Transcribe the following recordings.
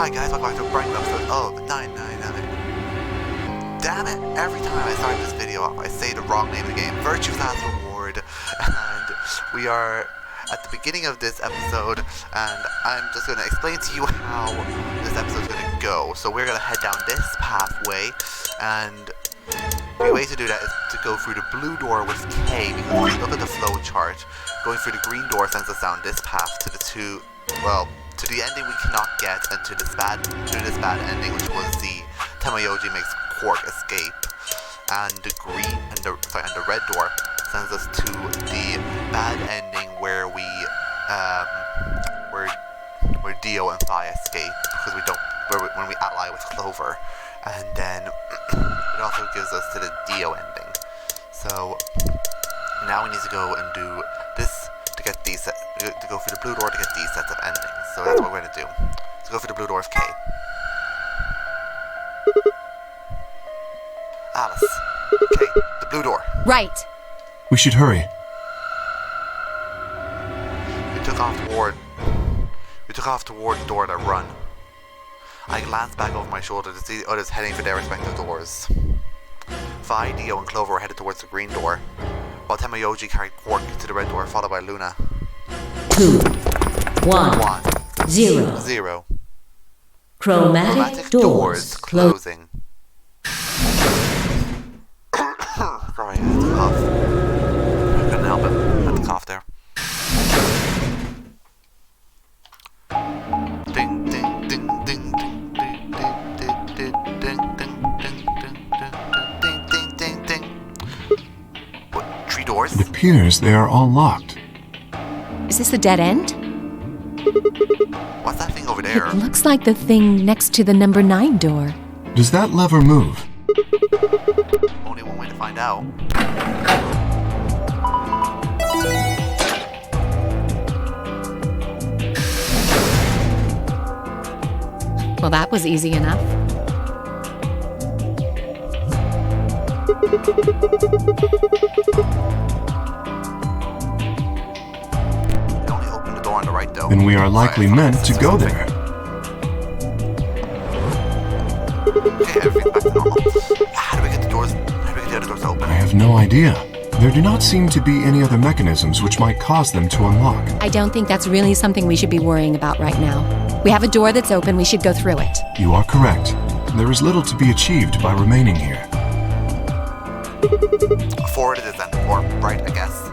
Hi guys, welcome back to a brand new episode of 999. Damn it, every time I start this video I say the wrong name of the game. Virtue's Last Reward. And we are at the beginning of this episode, and I'm just going to explain to you how this episode is going to go. So we're going to head down this pathway, and the way to do that is to go through the blue door with K, because if you look at the flow chart, going through the green door sends us down this path to the to the ending we cannot get, and to this bad ending, which was the Tamayoji makes Quark escape, and the red door sends us to the bad ending where where Dio and Phi escape, because when we ally with Clover, and then it also gives us to the Dio ending. So now we need to go and do this to get these to go through the blue door to get these sets of endings. So that's what we're going to do. Let's go through the blue door with K. Alice. K, the blue door. Right. We should hurry. We took off toward the door to run. I glanced back over my shoulder to see the others heading for their respective doors. Phi, Dio, and Clover were headed towards the green door, while Tamayoji carried Quark to the red door, followed by Luna. 2, 1, 0. 0. Chromatic doors closing. Sorry, I had to cough. I couldn't help it. I had to cough there. Ding, ding, ding, ding, ding, ding, ding, ding, ding, ding, ding, ding, ding. What, 3 doors? It appears they are all locked. Is this a dead end? What's that thing over there? It looks like the thing next to the number 9 door. Does that lever move? Only one way to find out. Well, that was easy enough. It only opened the door on the right, though. Then we are likely meant to go there. Okay, everything's back to normal. How do we get the other doors open? I have no idea. There do not seem to be any other mechanisms which might cause them to unlock. I don't think that's really something we should be worrying about right now. We have a door that's open, we should go through it. You are correct. There is little to be achieved by remaining here. Forward it is then, or right, I guess.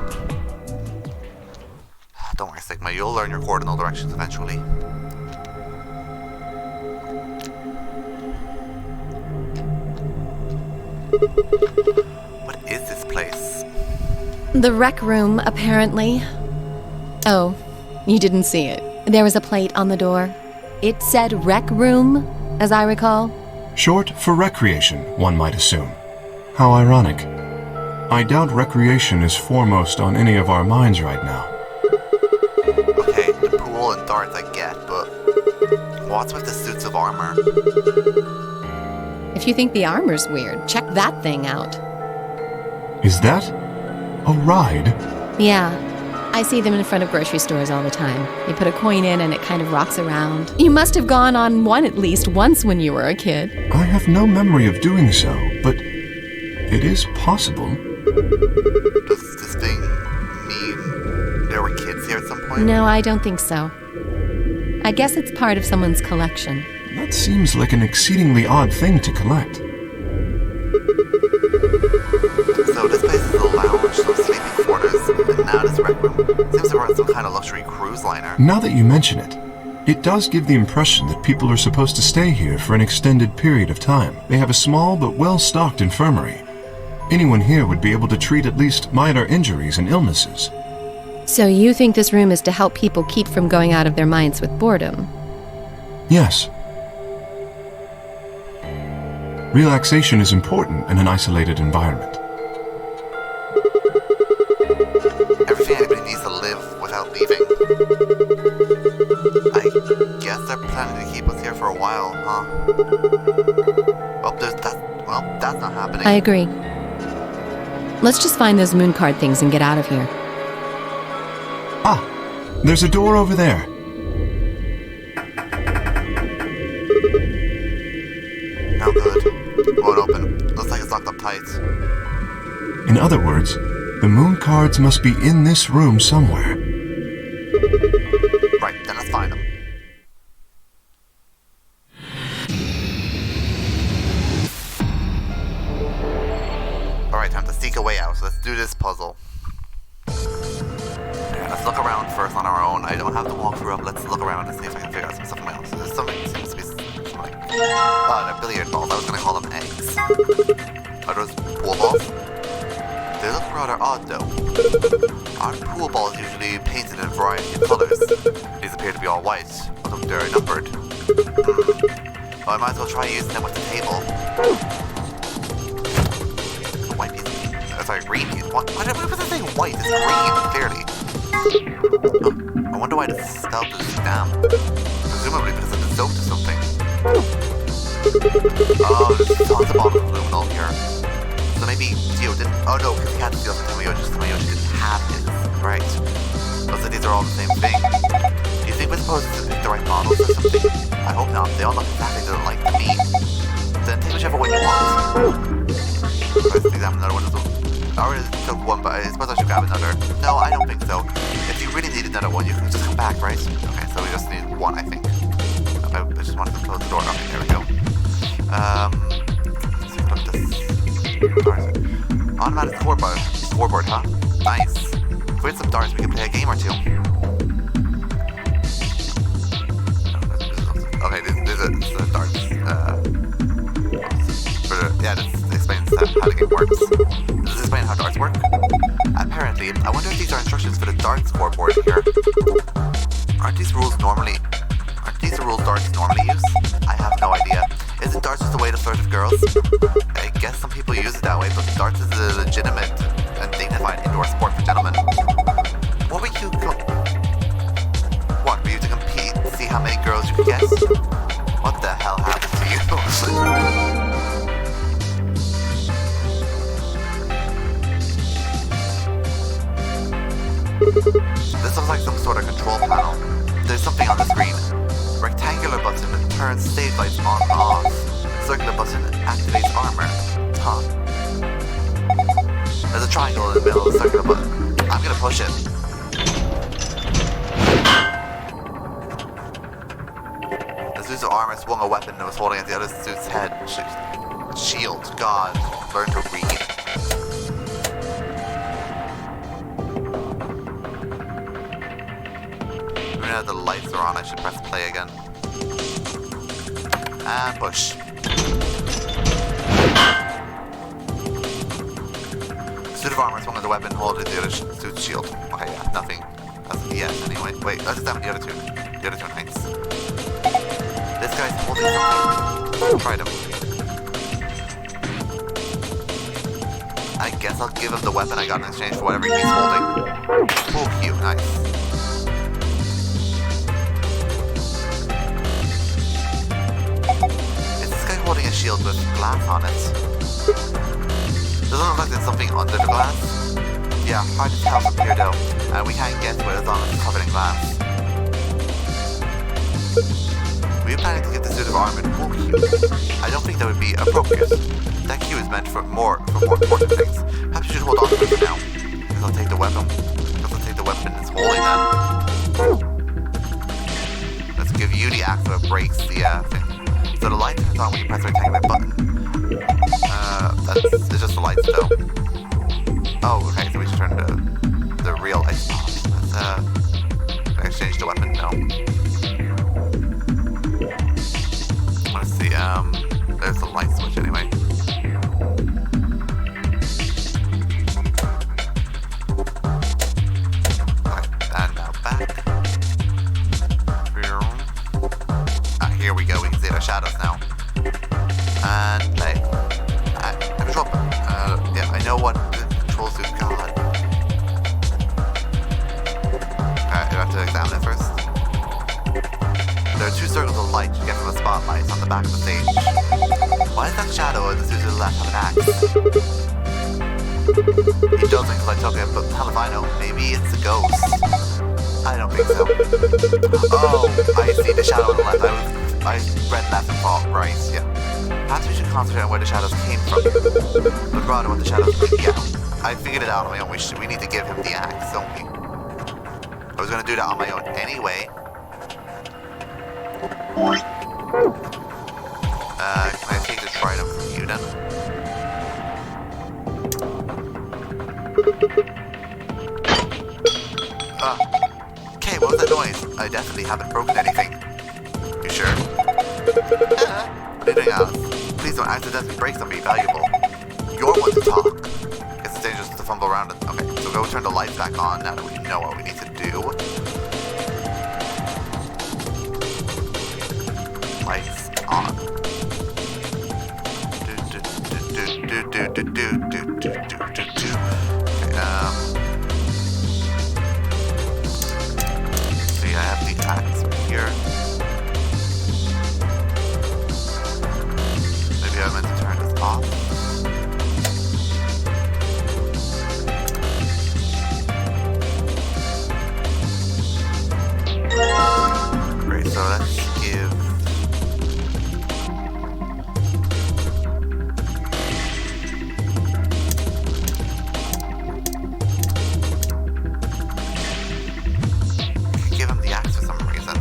Don't worry, Sigma, you'll learn your cardinal directions eventually. What is this place? The rec room, apparently. Oh, you didn't see it. There was a plate on the door. It said rec room, as I recall. Short for recreation, one might assume. How ironic. I doubt recreation is foremost on any of our minds right now. Okay, the pool and darts I get, but what's with the suits of armor? If you think the armor's weird, check that thing out. Is that a ride? Yeah, I see them in front of grocery stores all the time. You put a coin in and it kind of rocks around. You must have gone on one at least once when you were a kid. I have no memory of doing so, but it is possible. Does this thing mean there were kids here at some point? No, I don't think so. I guess it's part of someone's collection. That seems like an exceedingly odd thing to collect. So this place is a lounge, some sleeping quarters, and now this rec room. Seems to run some kind of luxury cruise liner. Now that you mention it, it does give the impression that people are supposed to stay here for an extended period of time. They have a small but well-stocked infirmary. Anyone here would be able to treat at least minor injuries and illnesses. So you think this room is to help people keep from going out of their minds with boredom? Yes. Relaxation is important in an isolated environment. Everything anybody needs to live without leaving. I guess they're planning to keep us here for a while, huh? That's not happening. I agree. Let's just find those moon card things and get out of here. Ah, there's a door over there. locked up tight. In other words, the moon cards must be in this room somewhere. Right, then let's find them. Alright, time to seek a way out. So let's do this puzzle. Okay, let's look around first on our own. I don't have the walkthrough up. Let's look around and see if I can figure out some stuff on my own. So there's something seems to be like... Oh, they're billiard balls. I was going to call them eggs. Are those pool balls? They look rather odd though. Aren't pool balls usually painted in a variety of colors? These appear to be all white, although they're numbered. Well, I might as well try using them with the table. It's a white piece of... sorry, green piece. What was I saying white? It's green, clearly. Oh, I wonder why the spell is damp. Presumably because it's soaked or something. Oh, there's tons of bottles of luminol here. So maybe Geo didn't... Oh no, because he had to steal from Tomoyoshi, so Tomoyoshi didn't have his. Right. So these are all the same thing. Do you think we're supposed to pick the right models or something? I hope not. They all look exactly like me. Then take whichever one you want. Let's examine another one as well. I already took one, but I suppose I should grab another. No, I don't think so. If you really need another one, you can just come back, right? Okay, so we just need one, I think. I just wanted to close the door. Okay, there we go. Let's take a look at this. Automatic scoreboard, huh? Nice. If we had some darts, we could play a game or two. Okay, this is a darts. Yeah, this explains how the game works. Does this explain how darts work? Apparently. I wonder if these are instructions for the darts scoreboard here. Aren't these the rules darts normally use? I have no idea. Isn't darts just a way to flirt with girls? I guess some people use it that way, but darts is a legitimate and dignified indoor sport for gentlemen. What were you to compete? See how many girls you could get? What the hell happened to you? This looks like some sort of control panel. There's something on the screen. Rectangular button turns stage lights on and off. Circular button activates armor. Huh. There's a triangle in the middle of the circular button. I'm gonna push it. The suit's armor swung a weapon that was holding at the other suit's head. Shield. God. Learn to read. Now the lights are on, I should press play again. And push. Suit of armor swung as a weapon holding the other suit's shield. Okay, yeah, nothing. That's a yes anyway. Wait, let's examine the other two. The other two knights. This guy's holding something. Try them. I guess I'll give him the weapon I got in exchange for whatever he's holding. Oh, cute, nice. Holding a shield with glass on it. Doesn't look like there's something under the glass. Yeah, hard to tell from here though, and we can't guess what is on it covered in glass. Were you planning to get the suit of armor to pull cue? I don't think that would be appropriate. That cue is meant for more important things. Perhaps you should hold on to it for now. Because I'll take the weapon. It's holding then. Let's give you the axe so it breaks the thing. So the light turns on when you press the rectangular button. It's just the lights though. Oh, okay, so we should turn the real lights on. Let's exchange the weapon? No. Let's see, there's the light switch anyway. Okay, and now back. Here we go, we can see our shadows now. And play. Control. Yeah, I know what the control suit got. Alright, you have to examine it first. There are two circles of light you get from the spotlights on the back of the stage. Why is that shadow of the suit to the left have an axe? He doesn't because I took it, but hell if I know. Maybe it's a ghost. I don't think so. Oh, I see the shadow on the left. I read left and thought right, yeah. Perhaps we should concentrate on where the shadows came from, but rather what the shadows mean. Yeah, I figured it out on my own. We need to give him the axe, don't we? I was gonna do that on my own anyway. Can I take the trident from you then? Okay, what was that noise? I definitely haven't broken anything. You sure? What are you doing, Alice? Please don't accidentally break something valuable. You're one to talk. Guess it's dangerous to fumble around it. Okay, so go turn the lights back on now that we know what we need to do. Lights on. See, I have the axe right here. Maybe I meant to turn this off. Great, so let's give... give him the axe for some reason.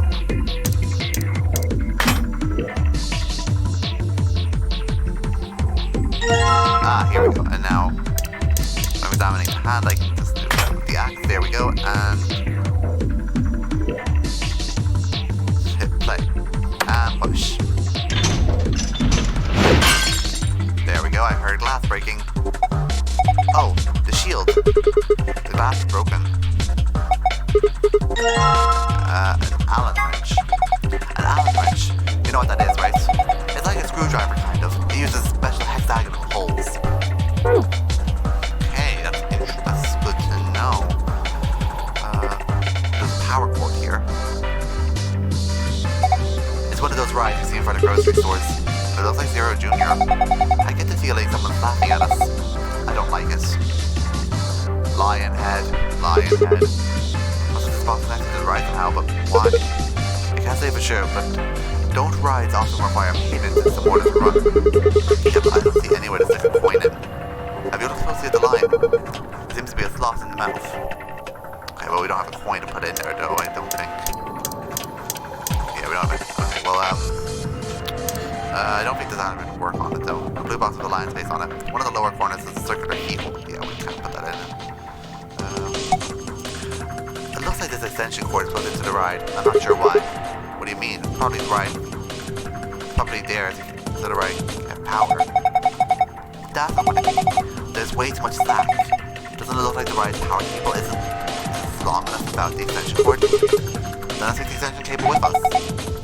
Here we go. And now I'm examining the hand. I can just do that with the axe. There we go. And hit play. And push. There we go. I heard glass breaking. Oh, the shield. The glass is broken. An Allen wrench. An Allen wrench. You know what that is, right? It's like a screwdriver, kind of. It uses special hexagonal holes. Okay, that's good to know. There's a power cord here. It's one of those rides you see in front of grocery stores. It looks like Zero Jr. I get the feeling someone's laughing at us. I don't like it. Lion head. Wasn't this box connected to the ride somehow, but why? I can't say for sure, but don't rides often require payment in order to run? Yep, I don't see anywhere to stick a coin in. Have you looked closely at the line? There seems to be a slot in the mouth. Okay, well we don't have a coin to put in there though, I don't think. Yeah, we don't have it. Okay, well I don't think there's anything to work on it though. A blue box with a lion's face on it. One of the lower corners is a circular keyhole. Yeah, we can't put that in. It looks like this extension cord is plugged into the ride. I'm not sure why. What do you mean? Probably the ride. Probably there so the ride can get power. That's not what it means. There's way too much slack. Doesn't it look like the ride's power cable isn't long enough without the extension cord? Then let's take the extension cable with us.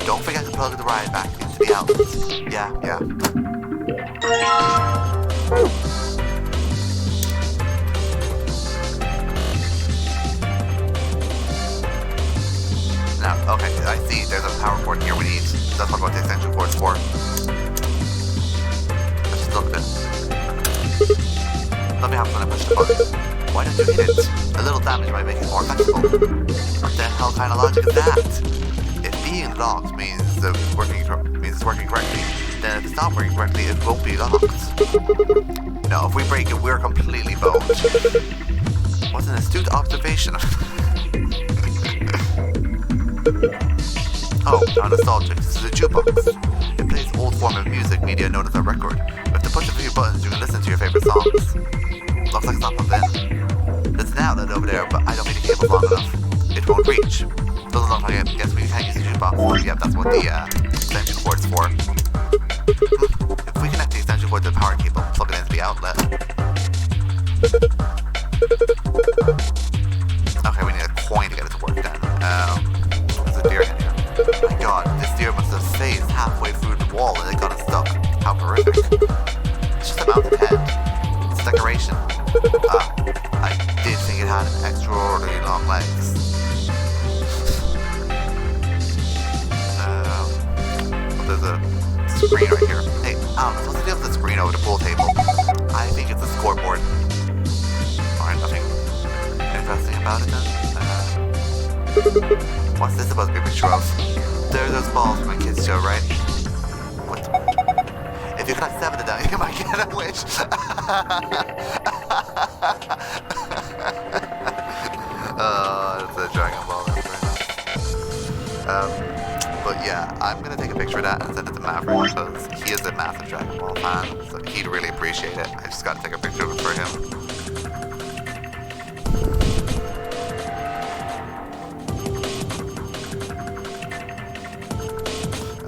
Don't forget to plug the ride back into the outlets. Yeah. Now, okay, I see. There's a power cord here we need. That's what the extension cord's for. Let's just look at it. Let me have when I push the button. Why don't you hit it? A little damage might make it more flexible. What the hell kind of logic is that? If being locked means it's working correctly, then if it's not working correctly, it won't be locked. No, if we break it, we're completely boned. What an astute observation. Oh, now nostalgic. This is a jukebox. It plays old form of music media known as a record. If you push a few buttons, you can listen to your favorite songs. Looks like it's not plugged in. There's an outlet over there, but I don't think the cable's long enough. It won't reach. Doesn't look like it. Guess we can't use the jukebox. Yep, that's what the extension cord's for. If we connect the extension cord to the power cable, plug it into the outlet. Okay, we need a coin to get it to work then. There's a deer head here. My god, this deer must have phased halfway through the wall and it got stuck. How horrific. It's just a mounted head. It's decoration. I did think it had extraordinarily long legs. There's a screen right here. Hey, Alan, what's the deal with the screen over the pool table? I think it's a scoreboard. Alright, nothing interesting about it then. What's this supposed to be a picture of? There are those balls from my kids' show, right? What? If you collect 7 of them, you might get a wish. That's a Dragon Ball reference. But yeah, I'm gonna take a picture of that and send it to Maverick because he is a massive Dragon Ball fan, so he'd really appreciate it. I just gotta take a picture of it for him.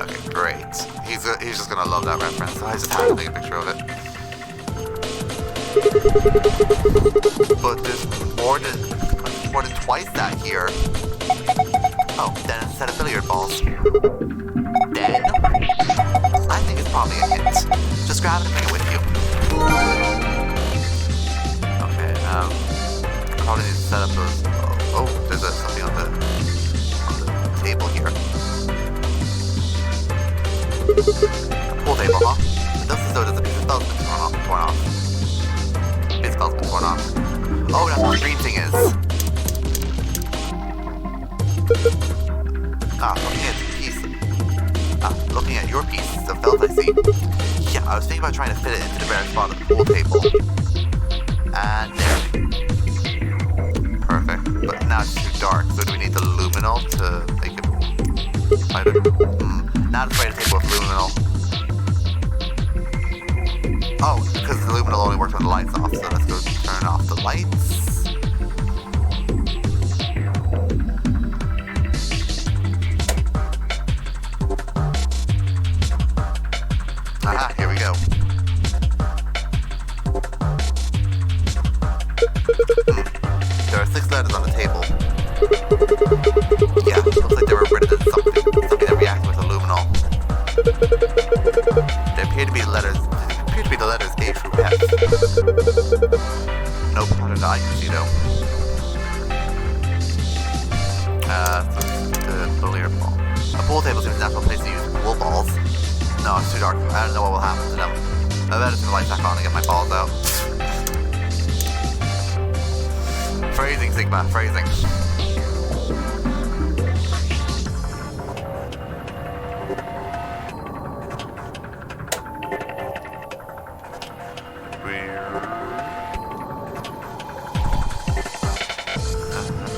Okay, great. He's just gonna love that reference, so I just have to take a picture of it. But there's more than twice that here. Oh, then it's a set of billiard balls. Then I think it's probably a hint. Just grab it and bring it with you. Okay, probably need to set up those. Oh, there's something on the table here. A pool table, huh? It doesn't so does a piece of spell's been torn off. His spell's been torn off. Oh, that's what the green thing is. Looking at your piece of felt, I see. Yeah, I was thinking about trying to fit it into the bare spot of the pool table. And there. Perfect. But now it's too dark, so do we need the luminol to make it lighter? Now to spray the table with luminol. Oh, because the luminol only works when the light's off, so let's go turn off the lights. Aha, here we go. There are 6 letters on the table. Yeah, looks like they were written in something that reacts with the luminol. They appear to be the letters A through F. No pattern that I can see though. The billiard ball. A pool table seems a natural place to use pool balls. No, it's too dark. I don't know what will happen to them. I better turn the lights back on and get my balls out. Phrasing, Sigma, phrasing.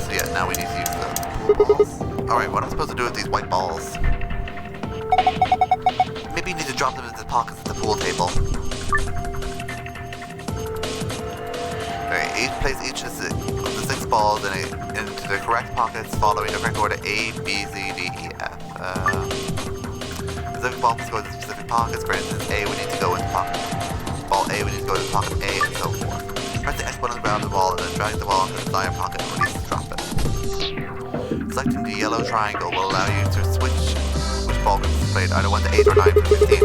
So yeah, now we need to use the pool balls. Alright, what am I supposed to do with these white balls? Maybe you need to drop them into the pockets of the pool table. Alright, place each of the 6 balls into the correct pockets following the correct order A, B, Z, D, E, F. Specific ball must go into specific pockets. For instance, A would need to go into pocket. Ball A would need to go into pocket A and so forth. Press the X button around the ball and then drag the ball into the desired pocket and release to drop it. Selecting the yellow triangle will allow you to switch ball gets displayed either 1 to 8 or 9 to 15.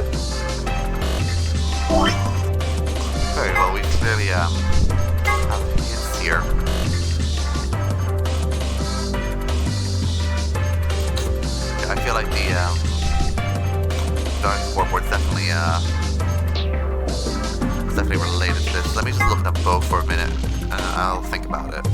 Very well, we clearly have hints here. Yeah, I feel like the dark scoreboard's definitely related to this. Let me just look at them both for a minute and I'll think about it.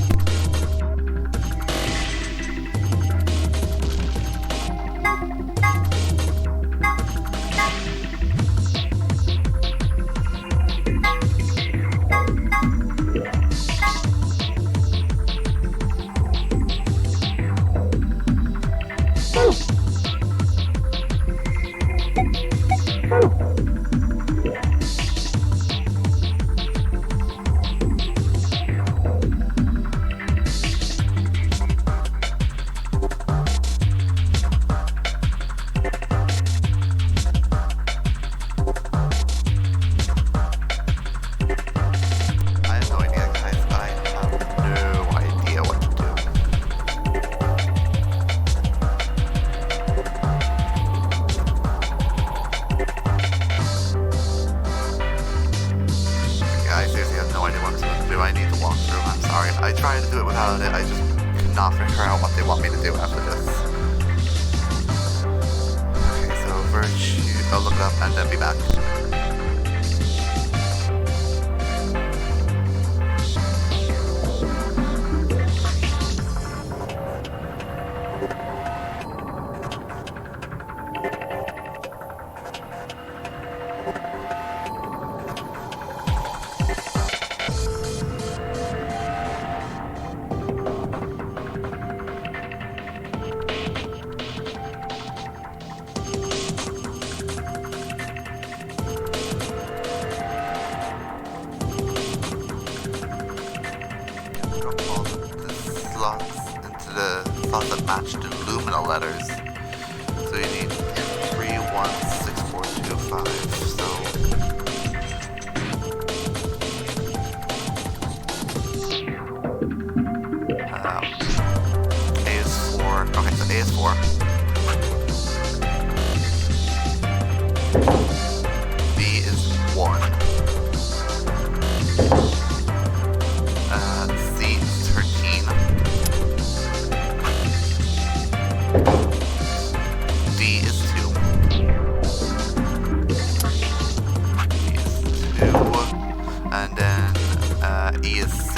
I tried to do it without it. I just could not figure out what they want me to do after this. Okay, so virtue. I'll look it up and then be back. 5, so... A is 4. Okay, so A is 4. B is 1. C is 13. D is 2. D is 2. And then E is 6.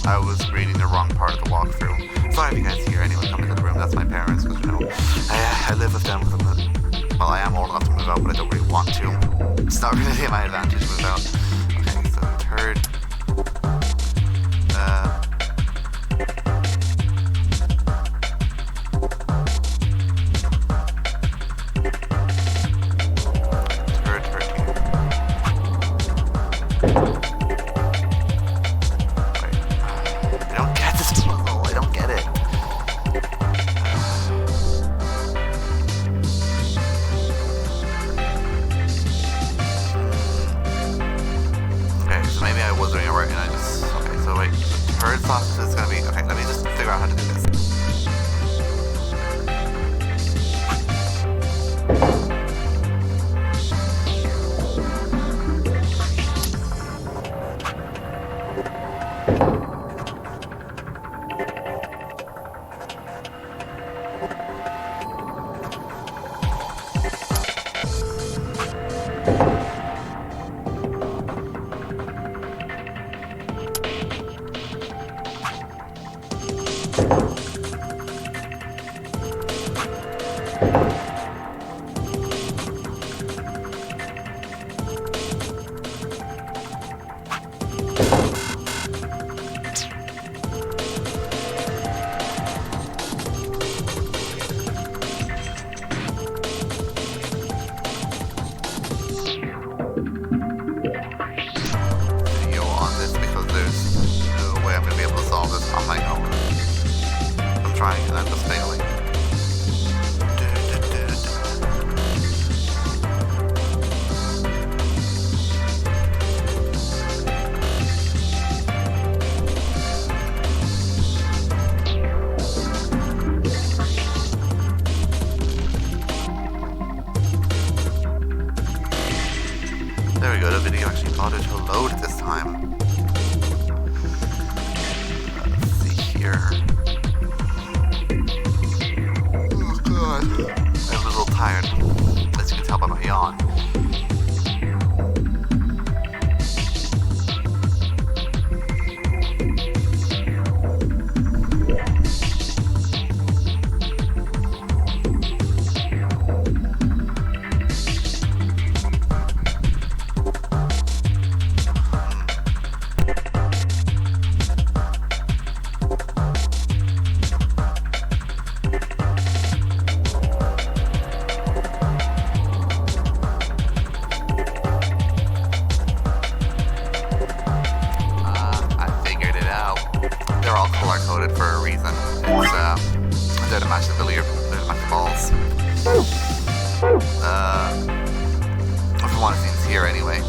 I was reading the wrong part of the walkthrough. Sorry if you guys hear anyone coming to the room. That's my parents, because you know, I live with them. Well, I am old enough to move out, but I don't really want to. It's not really to my advantage to move out. Okay, so third. Third 13. Bird sauce is gonna be okay. Let me just figure out how to do this. And I'm just failing. There we go, the video actually bothered to load this time. Let's see here. I'm a little tired, as you can tell by my yawn. Color-coded for a reason. It's there to match the balls. If you want to see this here anyway.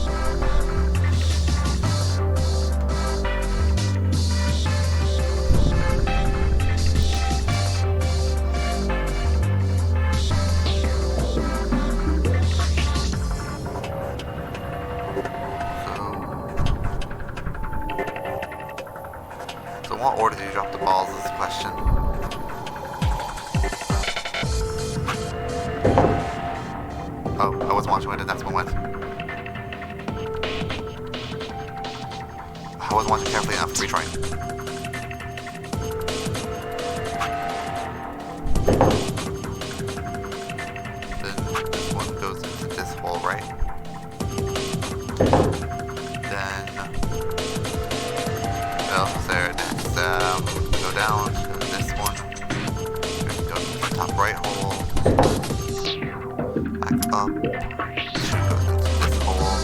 So in what order do you drop the balls is the question. Oh, I wasn't watching where the next one went. I wasn't watching carefully enough. Retrying. Then this one goes into this hole, right? Then what else is there? Next, go down to this one. Go to the top right hole. up. Two goes into this hole.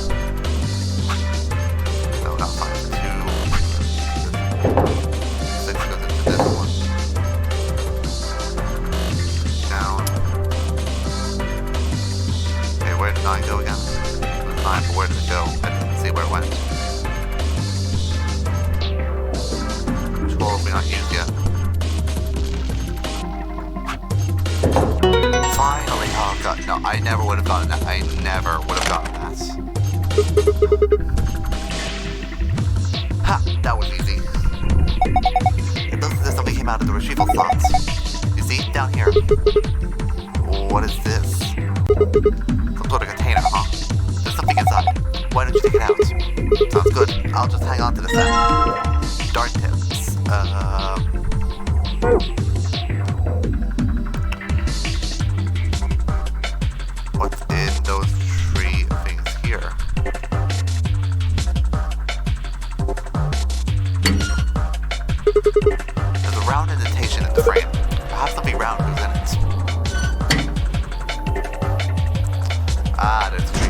No, not 5. 2. 6 goes into this one. Down. Okay, where did 9 go again? It was 9, but where did it go? I didn't see where it went. 12 we're not used yet. Finally, oh god, no, I never would have gotten that. I never would have gotten that. Ha, that was easy. It looks as if something came out of the retrieval slots. You see, down here. What is this? Some sort of container, huh? There's something inside. Why don't you take it out? Sounds good. I'll just hang on to this then. Dart tips. What's in those 3 things here? There's a round indentation in the frame. Perhaps something round goes in it. Ah, there's 3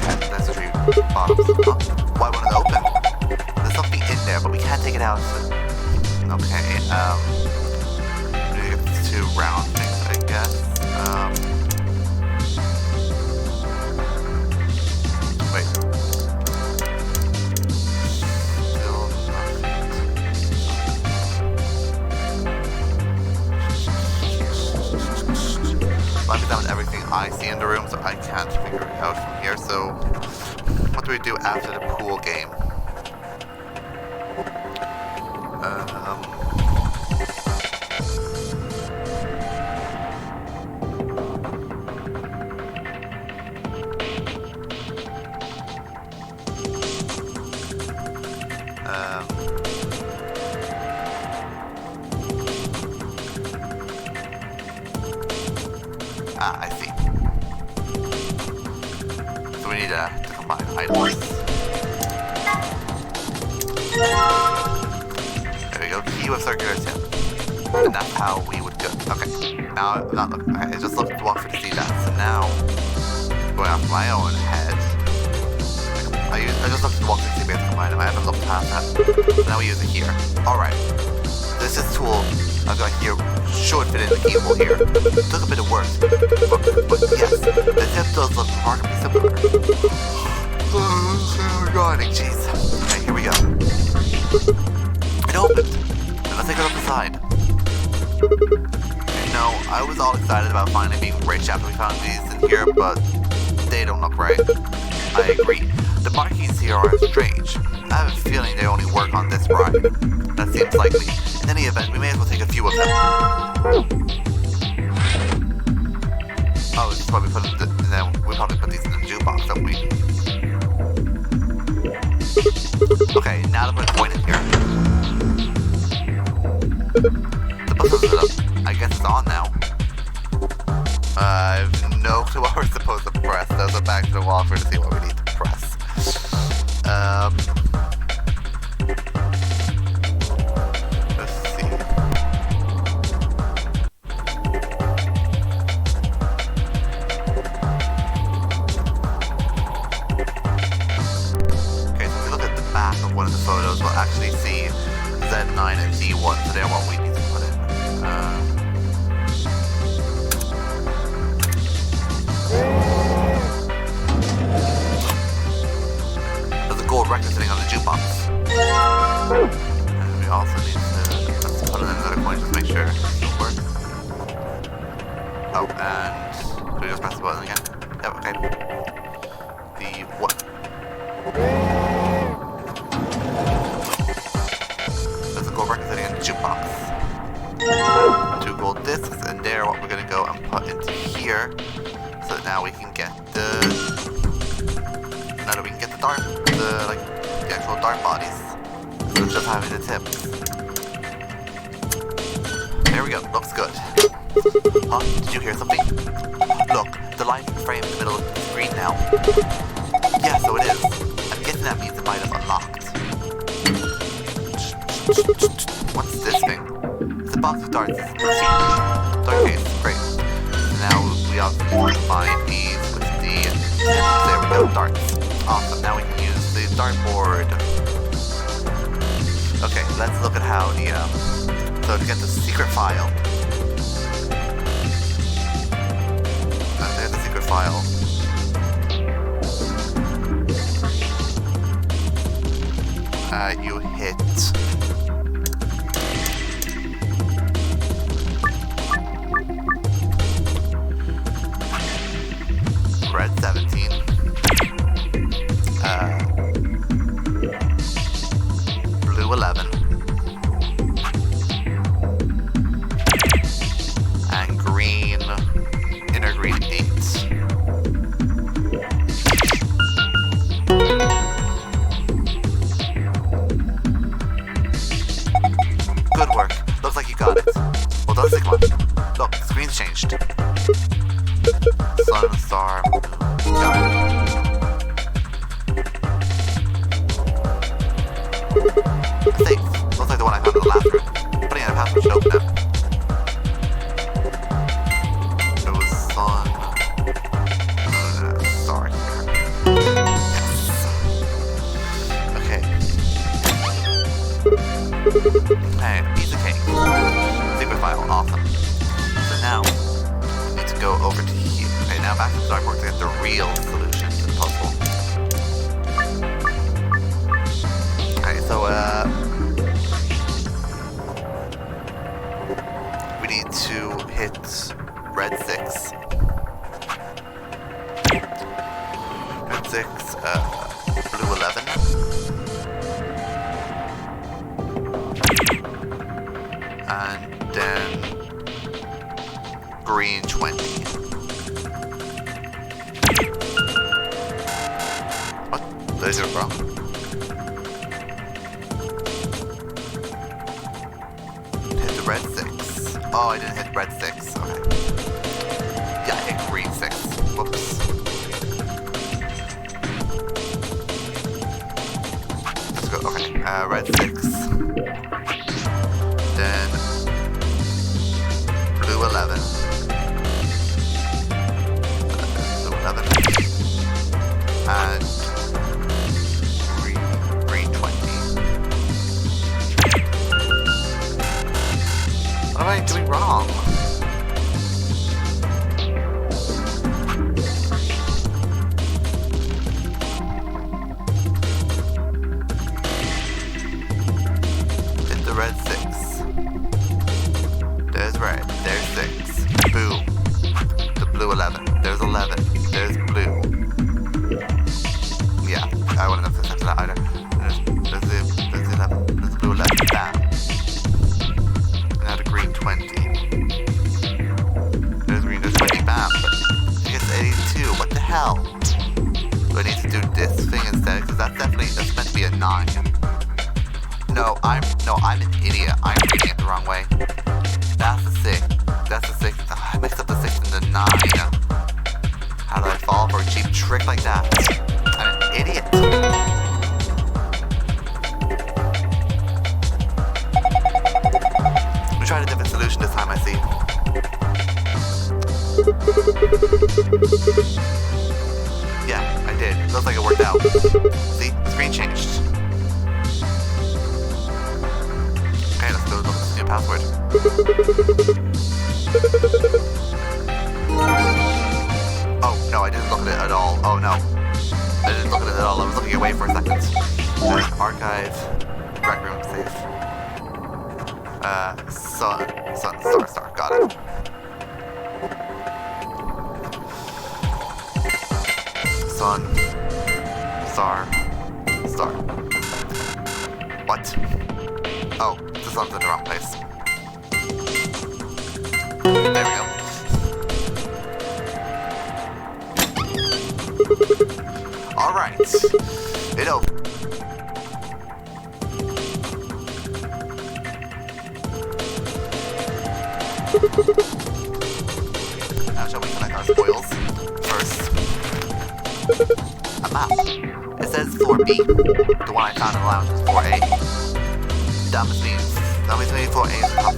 bottoms. Huh? Why won't it open? There's something in there, but we can't take it out. Okay, maybe it's 2 round things, I guess. Wait. Still nothing. I've examined everything I see in the room, so I can't figure it out from here, so what do we do after the pool game? I see. So we need to combine items. There we go. Key with circular tip. And that's how we would go. Okay. Now, not look. Okay, it just looked walk to see that. So now, going off my own head. I just looked at the walk to see if we have to combine them. I haven't looked past that. So now we use it here. Alright. This is tool I've got here should fit in the keyhole here. It took a bit of work, but yes, the tip does look remarkably similar. Yawning, jeez. Okay, here we go. It opened. And let's take a look inside. No, I was all excited about finally being rich after we found these in here, but they don't look right. I agree. The markings here are strange. I have a feeling they only work on this ride. That seems likely. In any event, we may as well take a few of them. Oh, this is why we put them, then we probably put these in the jukebox, don't we? Okay, now that we're going in here. The buzzer is up. I guess it's on now. I have no clue what we're supposed to press. Let's go back to the wall for to see what we need to press. Let's see. Okay, so if we look at the back of one of the photos, we'll actually see Z9 and D1, so they're what we need to put in. There's a gold record sitting on the jukebox. And we also need to put in another coin just to make sure it'll work. Oh, and do we just press the button again? Yep, okay. The what? There's a gold record sitting in the jukebox. 2 gold discs, and they're what we're gonna go and put into here. So that now we can get the dart, the actual dart bodies. So it's just having the tips. There we go, looks good. Huh? Did you hear something? Look, the light frame in the middle of the screen now. Yeah, so it is. I'm guessing that means it might have unlocked. What's this thing? It's a box of darts. Dart case, great. Now we also need to combine these with the There we go, darts. Awesome, now we can use the dartboard. Okay, let's look at how the, so to get the secret file. There's the secret file. You hit red 17. Blue 11. And green, inner green 8. Good work. Looks like you got it. Well done, Sigma. Look, the screen's changed. Sun, star, moon. Got it. Safe. Looks like the one I found in the last room. Putting in a password should open it. It was sun, moon, star here. Yes. Okay. Hey, piece of cake. Secret file, awesome. So now, we need to go over to here. Okay, now back to the dartboard to get the real solution to the puzzle. Okay, so, we need to hit red 6. Red 6, blue 11. And then green 20. What? Those are wrong. Hit the red 6. Oh, I didn't hit red 6. Okay. Yeah, I hit green 6. Whoops. Let's go. Okay. Red 6. Then blue 11. Blue 11. And green 20. What am I doing wrong? Hit the red 6. There's red. There's 6. Boom. The blue 11. There's 11. There's blue. Yeah, I wouldn't have accepted that either. There's the 11. There's the blue 11. Bam. And now the green 20. There's green. There's 20. Bam. But it gets 82. What the hell? Do I need to do this thing instead? Because that's meant to be a 9. No, I'm an idiot. I'm reading it the wrong way. That's the 6. That's the 6. I mixed up the 6 and the 9. How did I fall for a cheap trick like that? I'm an idiot. We'll try a different solution this time, I see. Yeah, I did. Looks like it worked out. See? Screen changed. Okay, let's go look at this new password. Oh, no, I didn't look at it at all. Oh, no. I didn't look at it at all. I was looking away for a second. Archive. Rec room, safe. Sun, star. Got it. Sun. Star. What? Oh, the sun's in the wrong place. There we go. Alright. It opened. Now shall we collect our spoils? First, a map. It says 4B. The one I found in the lounge is 4A. That must mean 4A is the top.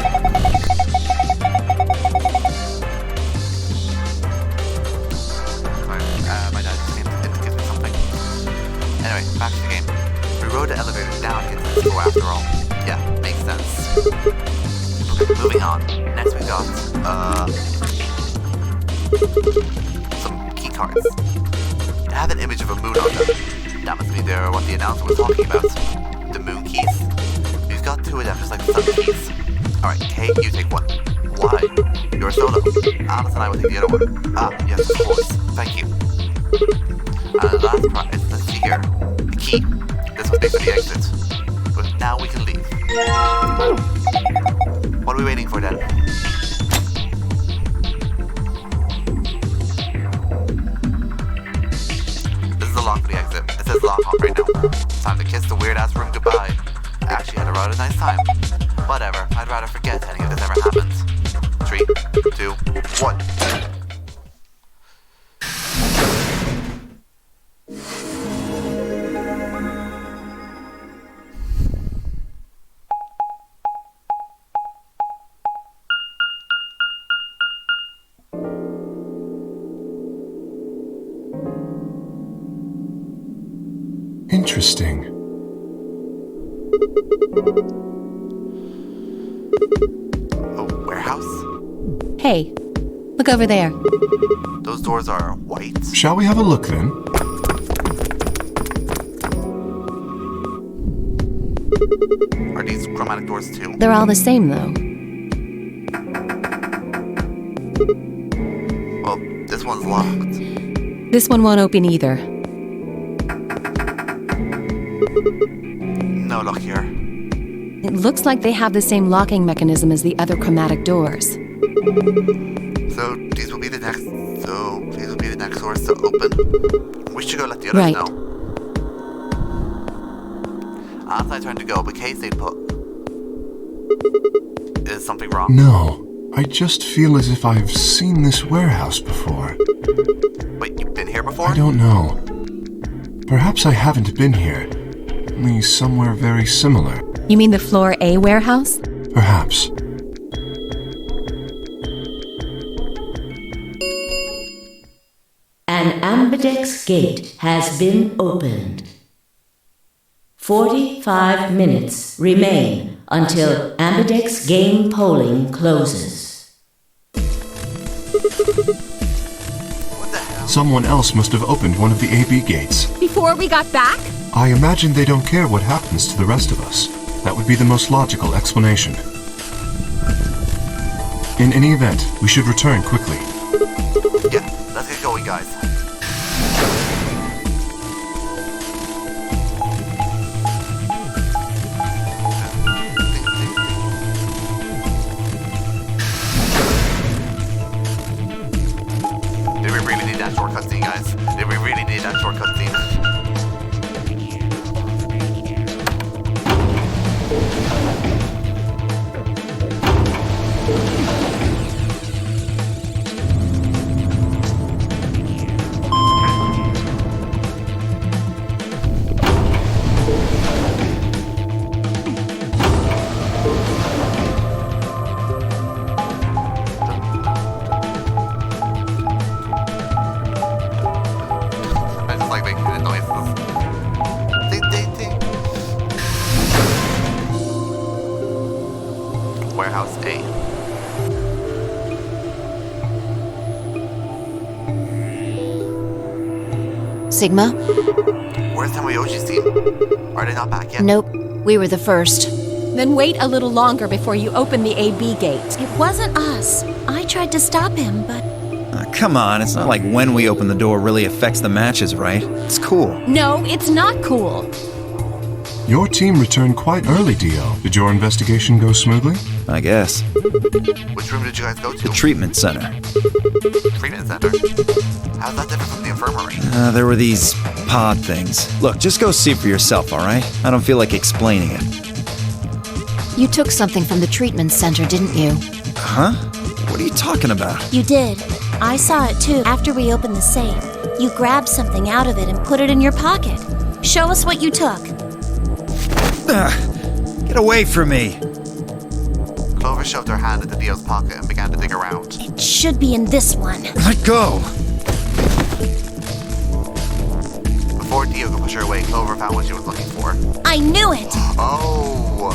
My dad just came some key cards. They have an image of a moon on them. That must be what the announcer was talking about. The moon keys. You've got two of them, just like the sun keys. Alright, Kay, you take one. Why? You're a solo. Alice and I will take the other one. Ah, yes, of course. Thank you. And the last prize, let's see here. The key. This must be for the exit. But now we can leave. What are we waiting for then? This is the lock for the exit. It says lock on right now. Time to kiss the weird ass room goodbye. I actually had a rather nice time. Whatever, I'd rather forget any of this ever happened. 3, 2, 1. Interesting. A warehouse? Hey, look over there. Those doors are white? Shall we have a look then? Are these chromatic doors too? They're all the same, though. Well, this one's locked. This one won't open either. No luck here. It looks like they have the same locking mechanism as the other chromatic doors. So these will be the next doors to open. We should go let the others Right. know. As I turn to go, but Kay stayed put. Is something wrong? No. I just feel as if I've seen this warehouse before. Wait, you've been here before? I don't know. Perhaps I haven't been here. Only somewhere very similar. You mean the Floor A warehouse? Perhaps. An ambidex gate has been opened. 45 minutes remain until ambidex game polling closes. What the hell? Someone else must have opened one of the AB gates. Before we got back? I imagine they don't care what happens to the rest of us. That would be the most logical explanation. In any event, we should return quickly. Yeah, let's get going, guys. Did we really need that shortcut scene, guys? Did we really need that shortcut scene? I just like making the noises. Ding, ding, ding. Warehouse A. Sigma? Where's Tomoyoji's team? Are they not back yet? Nope. We were the first. Then wait a little longer before you open the AB gate. It wasn't us. I tried to stop him, but Come on, it's not like when we open the door really affects the matches, right? It's cool. No, it's not cool. Your team returned quite early, Dio. Did your investigation go smoothly? I guess. Which room did you guys go to? The treatment center. Treatment center. How's that different from the infirmary? There were these pod things. Look, just go see for yourself, alright? I don't feel like explaining it. You took something from the treatment center, didn't you? Huh? What are you talking about? you did. I saw it too. After we opened the safe, you grabbed something out of it and put it in your pocket. Show us what you took. Get away from me! Clover shoved her hand into Dio's pocket and began to dig around. It should be in this one. Let go! Before Dio could push her away, Clover found what she was looking for. I knew it! Oh!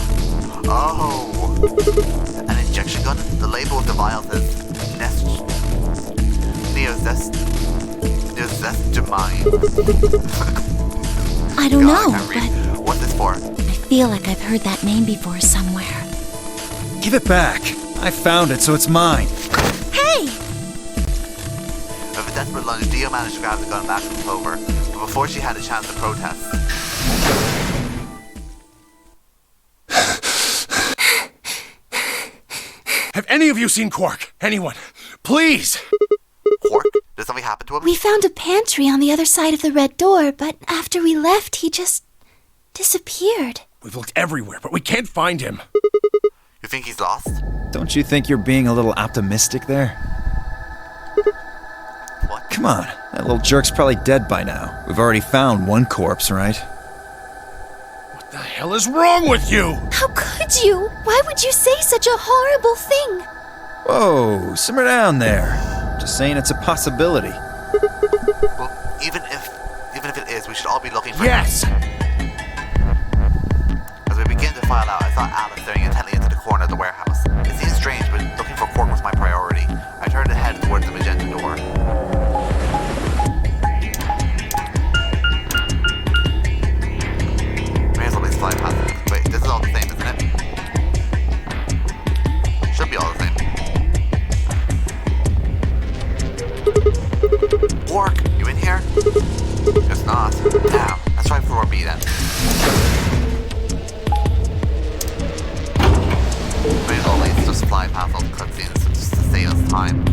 An injection gun? The label of the vial says Nest. Mine. I don't know, I can't read. but What's this for? I feel like I've heard that name before somewhere. Give it back. I found it, so it's mine. Hey! With a desperate lunge, Dio managed to grab the gun back from Clover, but before she had a chance to protest. Have any of you seen Quark? Anyone? Please! Quark? Did something happen to him? We found a pantry on the other side of the red door, but after we left, he just disappeared. We've looked everywhere, but we can't find him. You think he's lost? Don't you think you're being a little optimistic there? What? Come on, that little jerk's probably dead by now. We've already found one corpse, right? What the hell is wrong with you? How could you? Why would you say such a horrible thing? Whoa, simmer down there. Just saying it's a possibility. Well, even if it is, we should all be looking for Yes! him. As we begin to file out, I saw Alice staring intently into the corner of the warehouse. It seemed strange, but looking for Quark was my priority. I turned to head towards the magenta door. May as well just fly past it. Wait, this is all the same, isn't it? Should be all the same. Quark, you in here? Guess not. Now, let's try floor B then. May as well at least just fly past all the cutscenes just to save us time.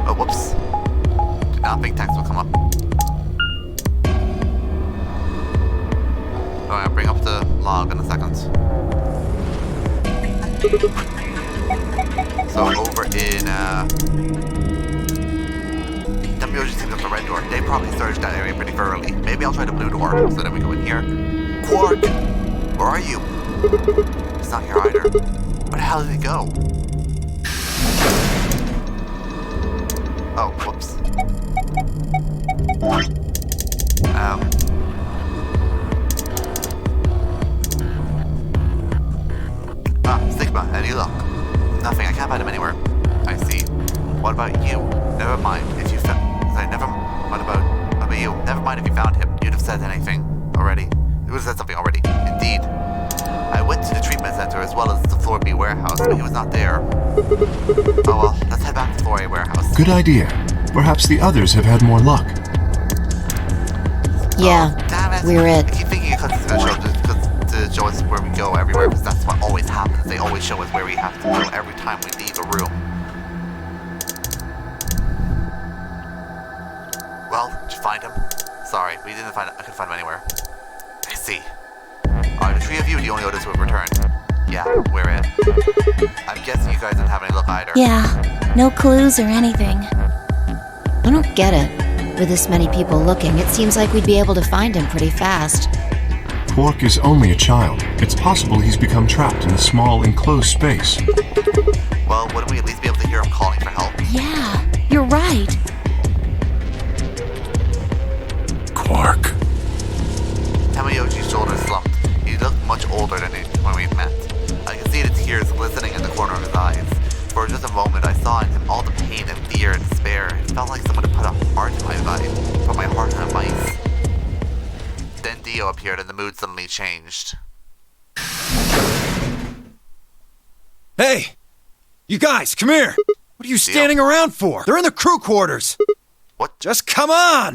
Oh, whoops. Did not think text will come up. I'll bring up the log in a second. So over in WOG seems up the red door. They probably searched that area pretty thoroughly. Maybe I'll try the blue door so that we go in here. Quark! Where are you? He's not here either. Where the hell did he go? Oh, whoops. Sigma, any luck? Nothing, I can't find him anywhere. I see. What about you? Never mind if you found... What about you? Never mind if you found him. You'd have said anything already. You would have said something already. Indeed. I went to the treatment center as well as the Floor B warehouse, but he was not there. Oh well, let's head back to Floor A warehouse. Good idea. Perhaps the others have had more luck. Yeah, Oh, damn it. we're it. I keep thinking it's going to show us where we go everywhere, because that's what always happens. They always show us where we have to go every time we leave a room. Well, did you find him? Sorry, we didn't find. I couldn't find him anywhere. I see. Are the three of you the only others who have returned? Yeah, we're it. I'm guessing you guys didn't have any luck either. Yeah, no clues or anything. I don't get it. With this many people looking, it seems like we'd be able to find him pretty fast. Quark is only a child. It's possible he's become trapped in a small, enclosed space. Well, wouldn't we at least be able to hear him calling for help? Yeah, you're right. Quark. Tamayochi's shoulders slumped. He looked much older than when we met. I could see the tears glistening in the corner of his eyes. For just a moment, I saw in him all the pain and fear and despair. It felt like someone had put a heart in my vibe, put my heart in a vice. Then Dio appeared and the mood suddenly changed. Hey! You guys, come here! What are you standing around for? They're in the crew quarters! What? Just come on!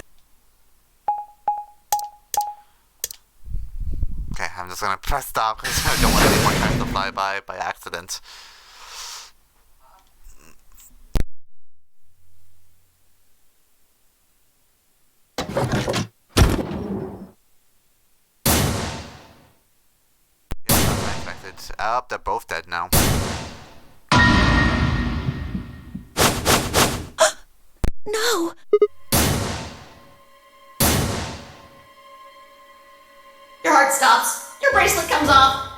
Okay, I'm just gonna press stop because I don't want any more time to fly by accident. Yes, that's what I expected. Oh, they're both dead now. No! Your heart stops. Your bracelet comes off.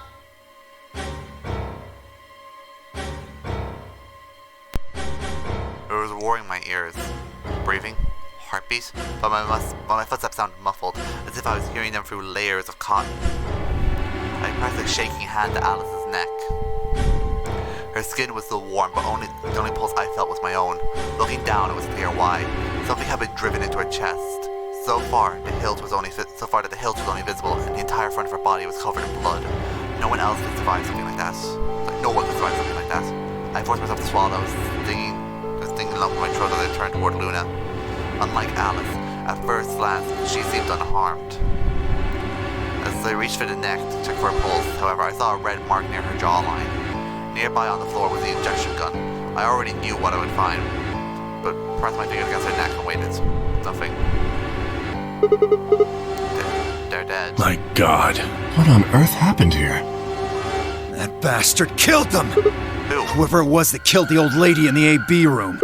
It was roaring in my ears. Breathing heartbeat, but my footsteps sounded muffled, as if I was hearing them through layers of cotton. I pressed a shaking hand to Alice's neck. Her skin was still warm, but the only pulse I felt was my own. Looking down, it was clear why. Something had been driven into her chest. So far that the hilt was only visible, and the entire front of her body was covered in blood. No one else could survive something like that. No one could survive something like that. I forced myself to swallow. The stinging lump in my throat as I turned toward Luna. Unlike Alice, at first glance, she seemed unharmed. As I reached for the neck to check for a pulse, however, I saw a red mark near her jawline. Nearby on the floor was the injection gun. I already knew what I would find, but pressed my fingers against her neck and waited. Nothing. They're dead. My God. What on earth happened here? That bastard killed them! Who? Whoever it was that killed the old lady in the AB room.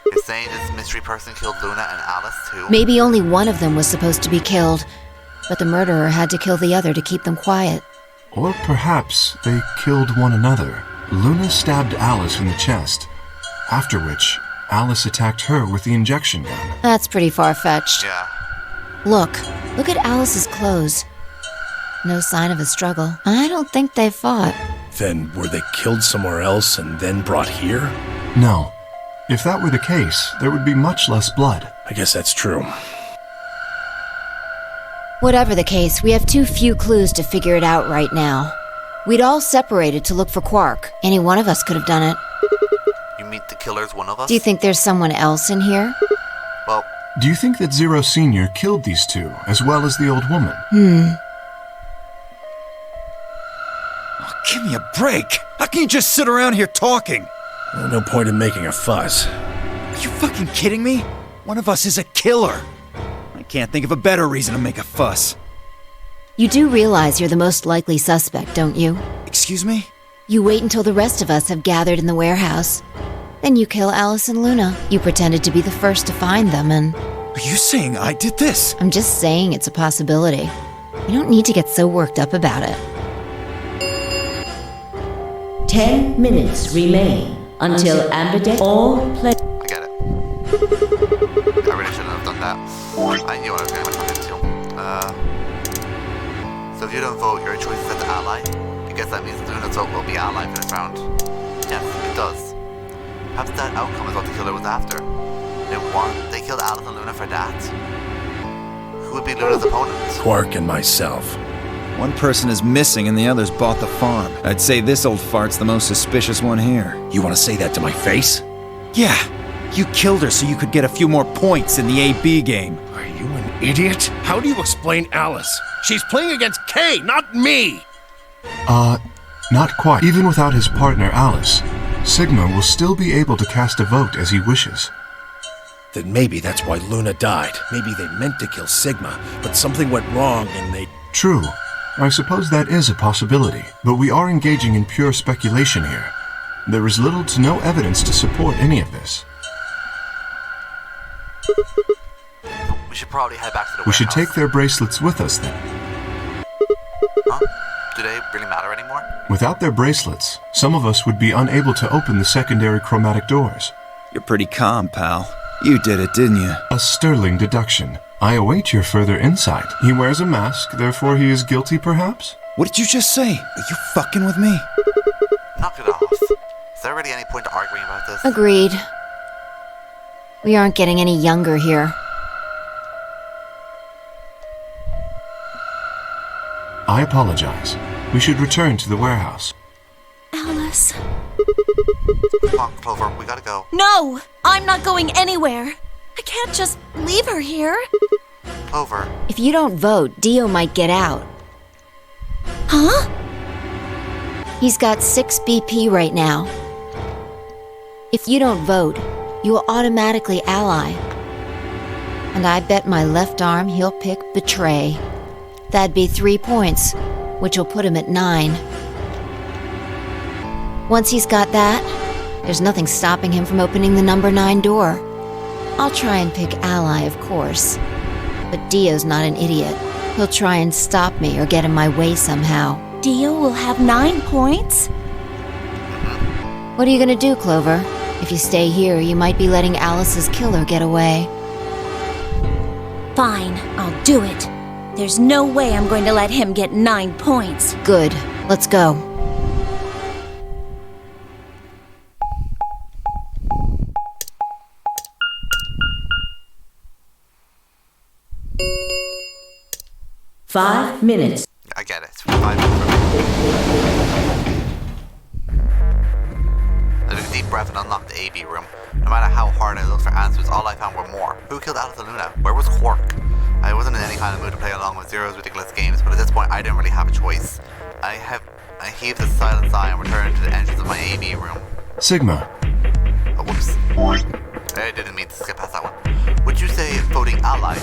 You're saying this mystery person killed Luna and Alice too? Maybe only one of them was supposed to be killed, but the murderer had to kill the other to keep them quiet. Or perhaps they killed one another. Luna stabbed Alice in the chest, after which Alice attacked her with the injection gun. That's pretty far-fetched. Yeah. Look at Alice's clothes. No sign of a struggle. I don't think they fought. Then were they killed somewhere else and then brought here? No. If that were the case, there would be much less blood. I guess that's true. Whatever the case, we have too few clues to figure it out right now. We'd all separated to look for Quark. Any one of us could have done it. You mean the killer's one of us? Do you think there's someone else in here? Well, Do you think that Zero Sr. killed these two, as well as the old woman? Oh, give me a break! How can you just sit around here talking? No point in making a fuss. Are you fucking kidding me? One of us is a killer. I can't think of a better reason to make a fuss. You do realize you're the most likely suspect, don't you? Excuse me? You wait until the rest of us have gathered in the warehouse. Then you kill Alice and Luna. You pretended to be the first to find them, and Are you saying I did this? I'm just saying it's a possibility. You don't need to get so worked up about it. 10 minutes remain until Amberdeck all play. I get it. I really shouldn't have done that. I knew I was going to come into. So if you don't vote, your choice is as ally. I guess that means Luna's vote will be ally for this round. Yes, it does. Perhaps that outcome is what the killer was after. They killed Alice and Luna for that. Who would be Luna's opponent? Quark and myself. One person is missing and the others bought the farm. I'd say this old fart's the most suspicious one here. You want to say that to my face? Yeah, you killed her so you could get a few more points in the AB game. Are you an idiot? How do you explain Alice? She's playing against Kay, not me! Not quite. Even without his partner Alice, Sigma will still be able to cast a vote as he wishes. Then maybe that's why Luna died. Maybe they meant to kill Sigma, but something went wrong and they... True. I suppose that is a possibility, but we are engaging in pure speculation here. There is little to no evidence to support any of this. We should probably head back to the We should warehouse. take their bracelets with us then. Huh? Do they really matter anymore? Without their bracelets, some of us would be unable to open the secondary chromatic doors. You're pretty calm, pal. You did it, didn't you? A sterling deduction. I await your further insight. He wears a mask, therefore he is guilty, perhaps? What did you just say? Are you fucking with me? Knock it off. Is there really any point to arguing about this? Agreed. We aren't getting any younger here. I apologize. We should return to the warehouse. Alice. Come on, Clover, we gotta go. No! I'm not going anywhere. I can't just leave her here. Clover. If you don't vote, Dio might get out. Huh? He's got 6 BP right now. If you don't vote, you will automatically ally. And I bet my left arm he'll pick Betray. That'd be 3 points, which will put him at 9. Once he's got that, there's nothing stopping him from opening the number 9 door. I'll try and pick ally, of course. But Dio's not an idiot. He'll try and stop me or get in my way somehow. Dio will have 9 points? What are you gonna do, Clover? If you stay here, you might be letting Alice's killer get away. Fine, I'll do it. There's no way I'm going to let him get 9 points. Good. Let's go. Five minutes. I get it. 5 minutes. I took a deep breath and unlocked the AB room. No matter how hard I looked for answers, all I found were more. Who killed Alice and Luna? Where was Quark? I wasn't in any kind of mood to play along with Zero's ridiculous games, but at this point I didn't really have a choice. I heaved a silent sigh and returned to the entrance of my AB room. Sigma, Oh, whoops. I didn't mean to skip past that one. Would you say voting ally?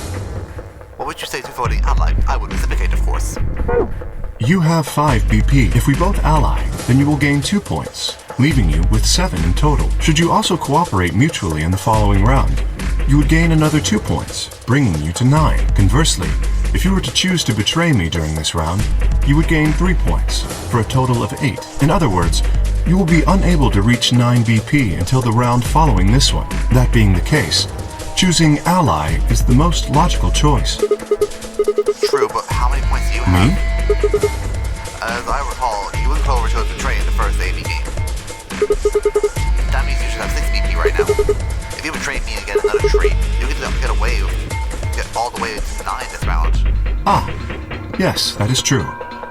What would you say to voting ally? I would reciprocate, of course. you have 5 BP. If we both ally, then you will gain 2 points, leaving you with 7 in total. Should you also cooperate mutually in the following round, you would gain another 2 points, bringing you to 9. Conversely, if you were to choose to betray me during this round, you would gain 3 points, for a total of 8. In other words, you will be unable to reach 9 BP until the round following this one. That being the case, choosing ally is the most logical choice. True, but how many points do you have? Me? As I recall, you and Clover chose Betray in the first AB game. That means you should have 6 BP right now. If you betray me and get another treat, you can get away, get all the way to 9 this round. Ah, yes, that is true.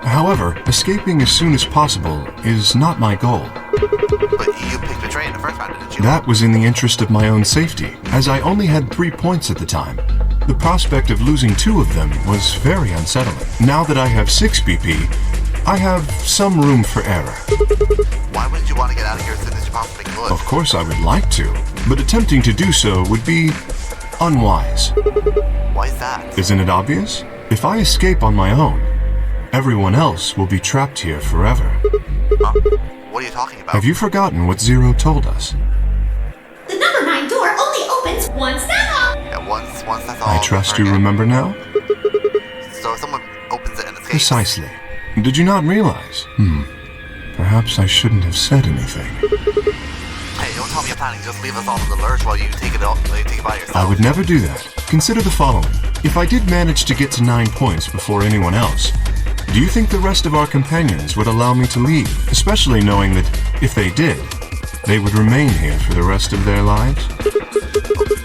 However, escaping as soon as possible is not my goal. But you picked Betray in the first round, didn't you? That was in the interest of my own safety, as I only had 3 points at the time. The prospect of losing 2 of them was very unsettling. Now that I have 6 BP, I have some room for error. Why wouldn't you want to get out of here as soon as you possibly could? Of course I would like to, but attempting to do so would be unwise. Why is that? Isn't it obvious? If I escape on my own, everyone else will be trapped here forever. Huh? What are you talking about? Have you forgotten what Zero told us? The number 9 door only opens once now. Yeah, once that's all. I trust never you again. remember now? So if someone opens it and escapes. Precisely. Did you not realize? Perhaps I shouldn't have said anything. Hey, don't tell me you're planning to just leave us all in the lurch while you take it by yourself. I would never do that. Consider the following. If I did manage to get to 9 points before anyone else, do you think the rest of our companions would allow me to leave? Especially knowing that, if they did, they would remain here for the rest of their lives?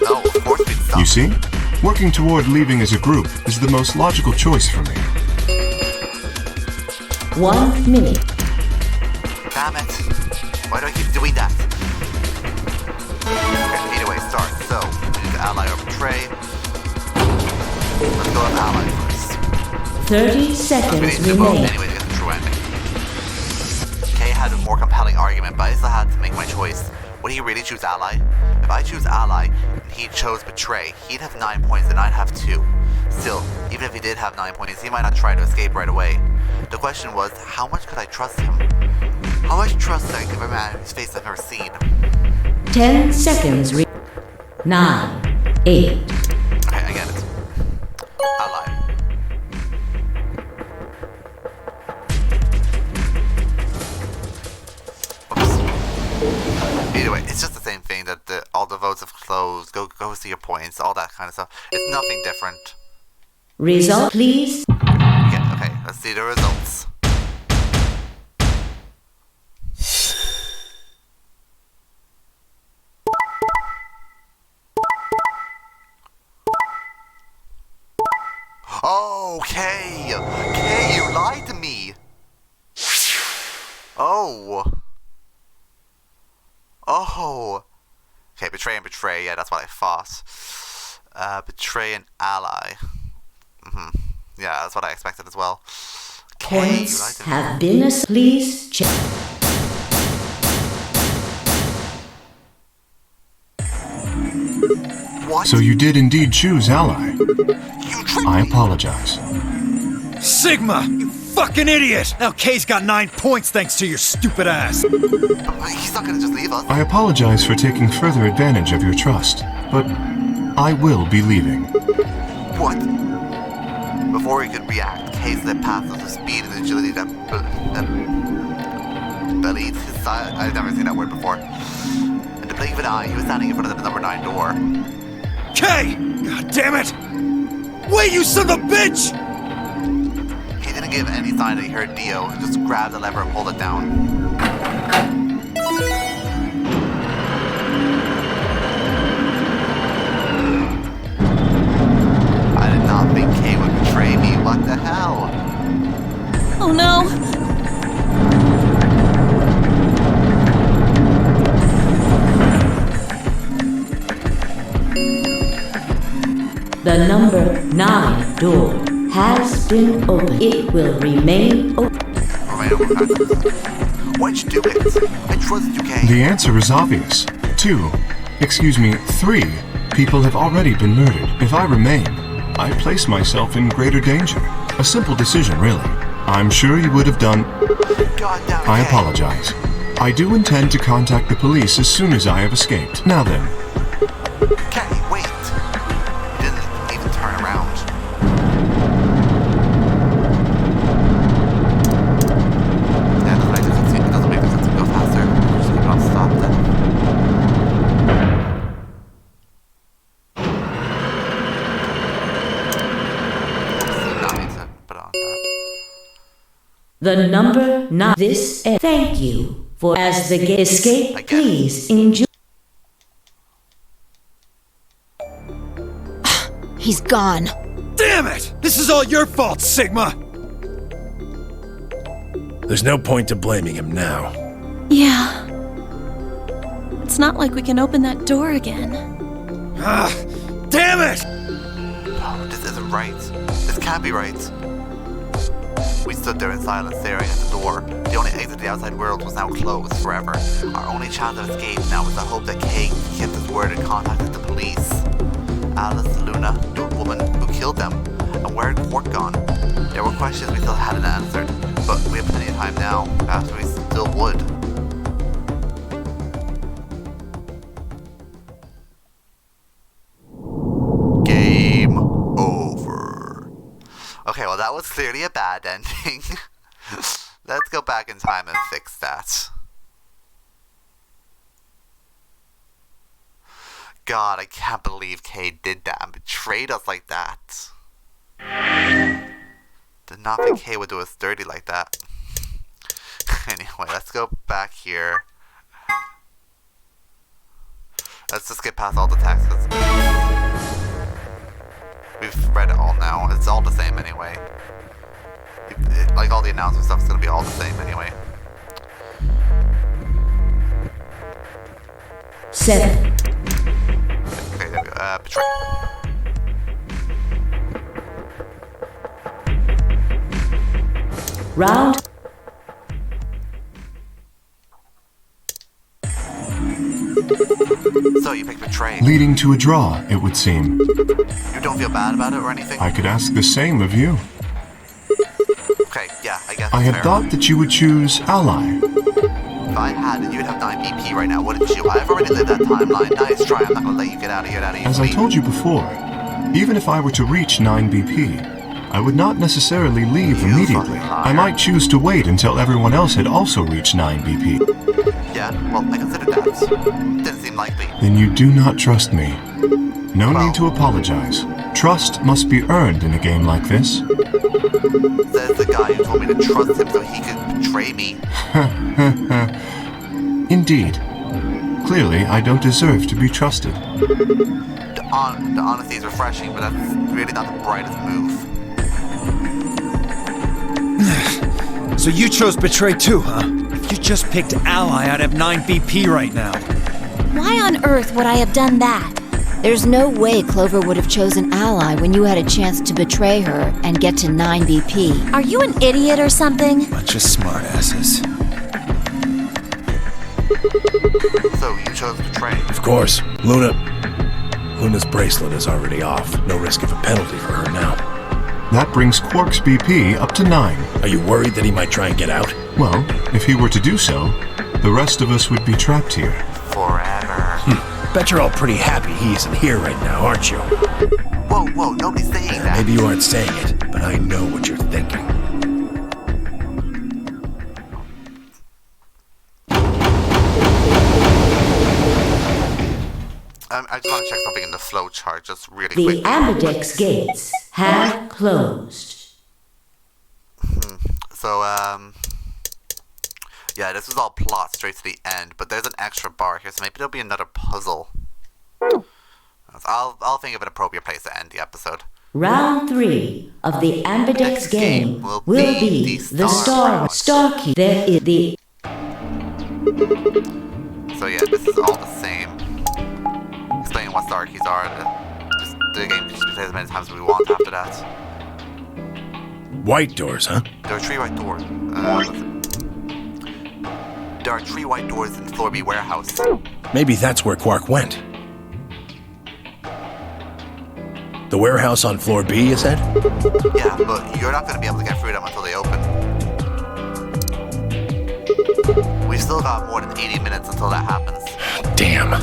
No, of course we'd stop. You see? Working toward leaving as a group is the most logical choice for me. 1 minute. Damn it. Why do I keep doing that? Okay, either way, start. So, we need to ally or betray. Let's go with ally first. 30 We need seconds to vote remain. anyway to get the true ending. Kay had a more compelling argument, but I still had to make my choice. Would he really choose ally? If I choose ally and he chose betray, he'd have 9 points and I'd have 2. Still, even if he did have 9 points, he might not try to escape right away. The question was, how much could I trust him? How much trust did I give a man whose face I've never seen? 10 seconds. 9, 8. Okay, I get it. Ally. Oops. Either way, it's just the same thing that all the votes have closed. Go see your points, all that kind of stuff. It's nothing different. Result, please. Yeah, okay, let's see the results. Okay, okay, you lied to me. Oh. Okay, betray and betray. Yeah, that's what I thought. Betray an ally. Yeah, that's what I expected as well. Okay, you lied Points to me. have been please check. What? So you did indeed choose ally. You tricked I me. apologize. Sigma! You fucking idiot! Now Kay's got 9 points thanks to your stupid ass. He's not gonna just leave us. I apologize for taking further advantage of your trust, but I will be leaving. What? Before he could react, Kay slipped past us with speed and agility that belied his side. I've never seen that word before. In the blink of an eye, he was standing in front of the number 9 door. Kay! God damn it! Wait, you son of a bitch! He didn't give any sign that he heard Dio. He just grabbed the lever and pulled it down. I did not think Kay would betray me. What the hell? Oh no! The number 9 door has been opened. It will remain open. Why'd you do it? I trust you, Kay. The answer is obvious. 3 people have already been murdered. If I remain, I place myself in greater danger. A simple decision, really. I'm sure you would have done... God damn it, I Kay. apologize. I do intend to contact the police as soon as I have escaped. Now then. Kay, wait. He didn't even turn around. Yeah, it doesn't make the cutscene go faster. Just keep it on stop then. The number 9. Thank you for as the escape. Please enjoy. He's gone. Damn it! This is all your fault, Sigma! There's no point to blaming him now. Yeah. It's not like we can open that door again. Ah, damn it! Oh, this isn't right. This can't be right. We stood there in silence, staring at the door. The only exit to the outside world was now closed forever. Our only chance of escape now was the hope that Kay kept his word and contacted the police. Alice, Luna, the woman who killed them, and where had Quark gone? There were questions we still hadn't answered, but we have plenty of time now, after we still would. Game over. Okay, well that was clearly a bad ending. Let's go back in time and fix that. God, I can't believe Kay did that and betrayed us like that. Did not think Kay would do us dirty like that. Anyway, let's go back here. Let's just get past all the text. We've read it all now. It's all the same anyway. Like all the announcement stuff is gonna be all the same anyway. 7. Okay, there we go. Betray. Round. So you picked betray. Leading to a draw, it would seem. You don't feel bad about it or anything? I could ask the same of you. Okay, yeah, I guess I that's had fair. thought that you would choose Ally. If I had it, you'd have 9 BP right now, wouldn't you? I've already lived that timeline. Nice try. I'm not gonna let you get out of here. As I told you before, even if I were to reach 9 BP, I would not necessarily leave You immediately. fucking liar. I might choose to wait until everyone else had also reached 9 BP. Yeah, well, I considered that. Didn't seem likely. Then you do not trust me. No Well- need to apologize. Trust must be earned in a game like this. Says the guy who told me to trust him so he could betray me. Indeed. Clearly, I don't deserve to be trusted. The honesty is refreshing, but that's really not the brightest move. So you chose Betray too, huh? If you just picked Ally, I'd have 9 BP right now. Why on earth would I have done that? There's no way Clover would have chosen Ally when you had a chance to betray her and get to 9 BP. Are you an idiot or something? Bunch of smartasses. So you chose betray. Of course. Luna's bracelet is already off. No risk of a penalty for her now. That brings Quark's BP up to 9. Are you worried that he might try and get out? Well, if he were to do so, the rest of us would be trapped here. Forever. Bet you're all pretty happy he isn't here right now, aren't you? Whoa, nobody's saying that. Maybe you aren't saying it, but I know what you're thinking. I just want to check something in the flow chart just really The quickly. Ambidex gates have closed. So, yeah, this was all plot straight to the end, but there's an extra bar here, so maybe there'll be another puzzle. I'll think of an appropriate place to end the episode. Round 3 of the Ambidex game will be the Star Key. There is the... So yeah, this is all the same. Explaining what star keys are. Just the game can just be played as many times as we want after that. White doors, huh? There are 3 white doors. There are 3 white doors in Floor B warehouse. Maybe that's where Quark went. The warehouse on floor B, you said? Yeah, but you're not going to be able to get through them until they open. We've still got more than 80 minutes until that happens. Damn.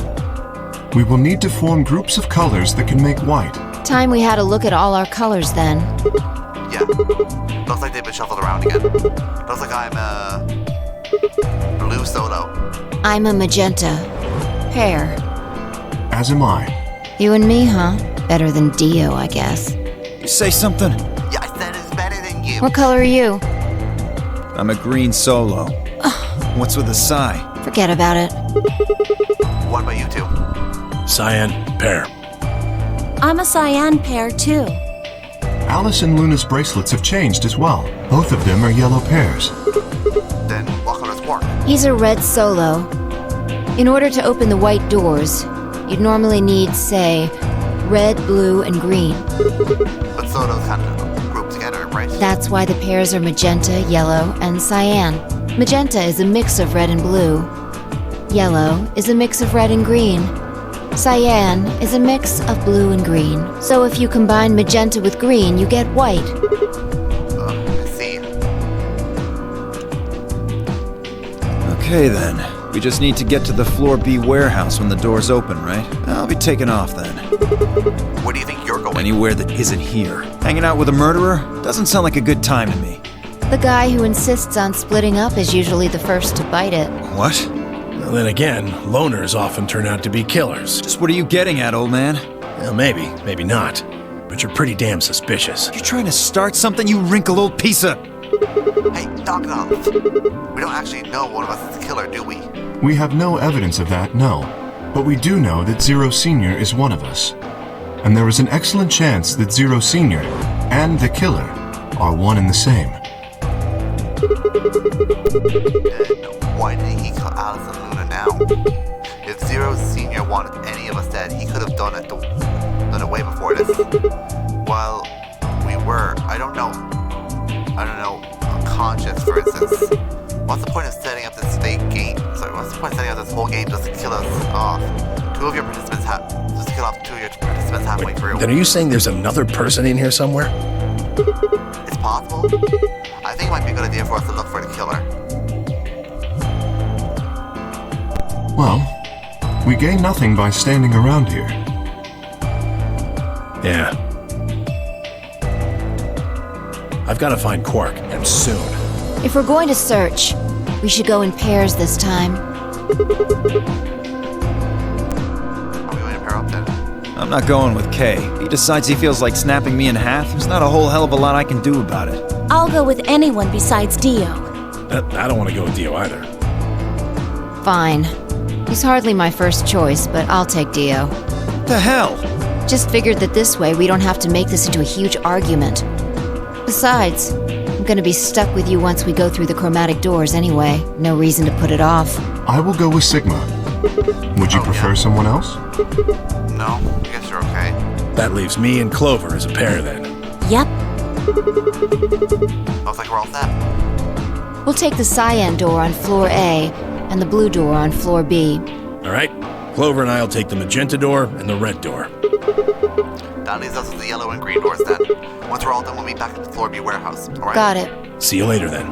We will need to form groups of colors that can make white. Time we had a look at all our colors then. Yeah. Looks like they've been shuffled around again. Looks like I'm a blue solo. I'm a magenta. Pear. As am I. You and me, huh? Better than Dio, I guess. You say something? Yeah, I said it's better than you. What color are you? I'm a green solo. What's with the Psi? Forget about it. What about you two? Cyan, pear. I'm a cyan pear, too. Alice and Luna's bracelets have changed as well. Both of them are yellow pairs. Then what color's Quark? He's a red solo. In order to open the white doors, you'd normally need, say, red, blue, and green. But solos kind of group together, right? That's why the pairs are magenta, yellow, and cyan. Magenta is a mix of red and blue. Yellow is a mix of red and green. Cyan is a mix of blue and green. So if you combine magenta with green, you get white. I see. Okay then. We just need to get to the Floor B warehouse when the doors open, right? I'll be taking off then. Where do you think you're going? Anywhere that isn't here. Hanging out with a murderer? Doesn't sound like a good time to me. The guy who insists on splitting up is usually the first to bite it. What? Well, then again, loners often turn out to be killers. Just what are you getting at, old man? Well, maybe, maybe not. But you're pretty damn suspicious. You trying to start something, you wrinkled old piece of... Hey, knock it off. We don't actually know one of us is the killer, do we? We have no evidence of that, no. But we do know that Zero Senior is one of us. And there is an excellent chance that Zero Senior and the killer are one and the same. Then why did he kill Alice and Luna now? If Zero Senior wanted any of us dead, he could have done it way before this. While we were, I don't know, unconscious, for instance. What's the point of setting up this fake game? Sorry, what's the point of setting up this whole game just to kill us off? Just to kill off 2 of your participants halfway through. Then are you saying there's another person in here somewhere? It's possible. I think it might be a good idea for us to look for the killer. Well, we gain nothing by standing around here. Yeah. I've got to find Quark, and soon. If we're going to search, we should go in pairs this time. Are we going to pair up then? I'm not going with Kay. If he decides he feels like snapping me in half, there's not a whole hell of a lot I can do about it. I'll go with anyone besides Dio. I don't want to go with Dio either. Fine. He's hardly my first choice, but I'll take Dio. What the hell? Just figured that this way we don't have to make this into a huge argument. Besides, I'm gonna be stuck with you once we go through the chromatic doors anyway. No reason to put it off. I will go with Sigma. Would you prefer someone else? No, I guess you're okay. That leaves me and Clover as a pair then. Yep. Looks like we're all set. We'll take the cyan door on floor A and the blue door on floor B. All right? Clover and I'll take the magenta door and the red door. That leaves us with the yellow and green doors then. Once we're all done, we'll meet back at the Floor B warehouse. Alright? Got it. See you later then.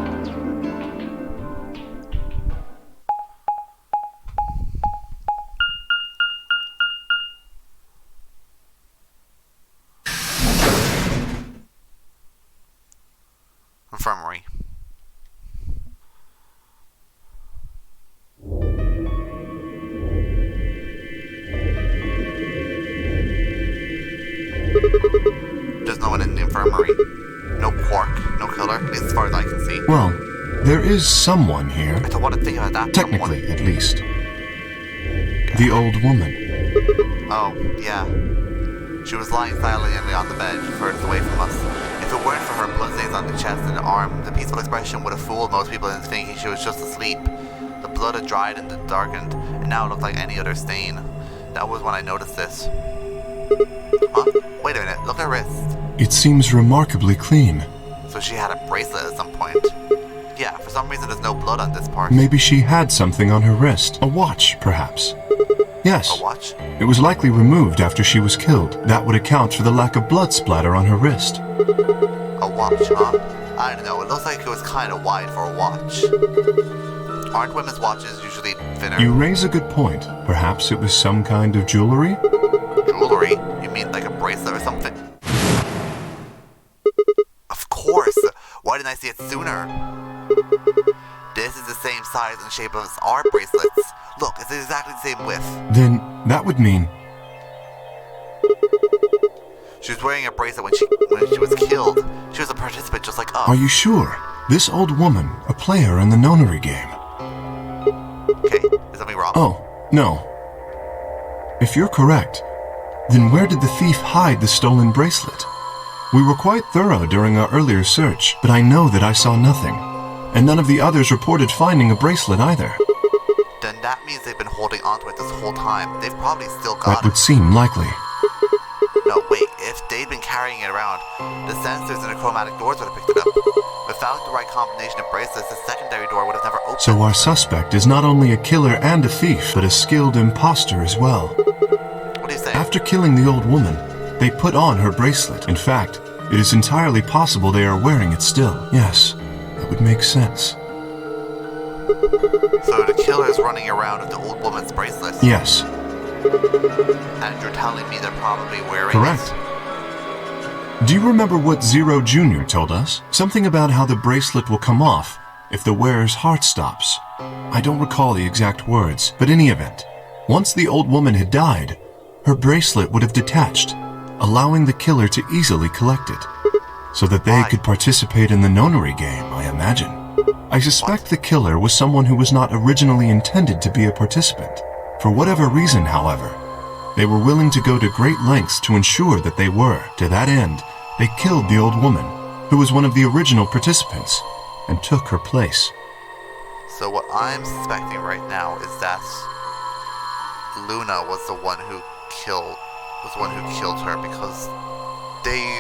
Infirmary. There's no one in no killer, at least as far as I can see. Well, there is someone here. I don't want to think about that. Technically, at least. The old woman. Oh, yeah. She was lying silently on the bed, furthest away from us. If it weren't for her bloodstains on the chest and the arm, the peaceful expression would have fooled most people into thinking she was just asleep. The blood had dried and darkened, and now it looked like any other stain. That was when I noticed this. Huh? Wait a minute, look at her wrist. It seems remarkably clean. So she had a bracelet at some point. Yeah, for some reason there's no blood on this part. Maybe she had something on her wrist. A watch, perhaps. Yes. A watch? It was likely removed after she was killed. That would account for the lack of blood splatter on her wrist. A watch, huh? I don't know, it looks like it was kind of wide for a watch. Aren't women's watches usually thinner? You raise a good point. Perhaps it was some kind of jewelry? Jewelry? You mean like a bracelet or something? Of course! Why didn't I see it sooner? This is the same size and shape as our bracelets. Look, it's exactly the same width. Then that would mean... She was wearing a bracelet when she was killed. She was a participant just like us. Are you sure? This old woman, a player in the nonary game. Okay, is something wrong? Oh, no. If you're correct, then where did the thief hide the stolen bracelet? We were quite thorough during our earlier search, but I know that I saw nothing. And none of the others reported finding a bracelet either. Then that means they've been holding onto it this whole time. They've probably still got That would seem likely. No, wait, if they'd been carrying it around, the sensors in the chromatic doors would have picked it up. Without the right combination of bracelets, the secondary door would have never opened. So our suspect is not only a killer and a thief, but a skilled imposter as well. What do you say? After killing the old woman, they put on her bracelet. In fact, it is entirely possible they are wearing it still. Yes, that would make sense. So the killer is running around with the old woman's bracelet. Yes. And you're telling me they're probably wearing Correct. it? Do you remember what Zero Jr. told us? Something about how the bracelet will come off if the wearer's heart stops. I don't recall the exact words, but in any event, once the old woman had died, her bracelet would have detached, allowing the killer to easily collect it, so that they could participate in the nonary game, I imagine. I suspect the killer was someone who was not originally intended to be a participant. For whatever reason, however, they were willing to go to great lengths to ensure that they were. To that end, they killed the old woman, who was one of the original participants, and took her place. So what I'm suspecting right now is that Luna was the one who killed her, because they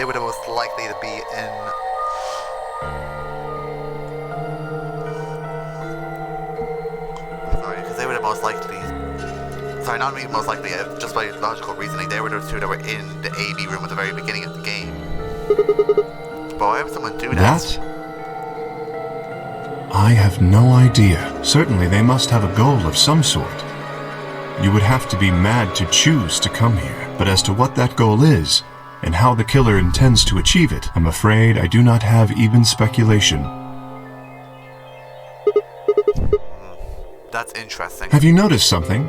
would have most likely to be in they would have most likely just by logical reasoning, they were the two that were in the AV room at the very beginning of the game. But why would someone do that? I have no idea. Certainly they must have a goal of some sort. You would have to be mad to choose to come here. But as to what that goal is, and how the killer intends to achieve it, I'm afraid I do not have even speculation. That's interesting. Have you noticed something?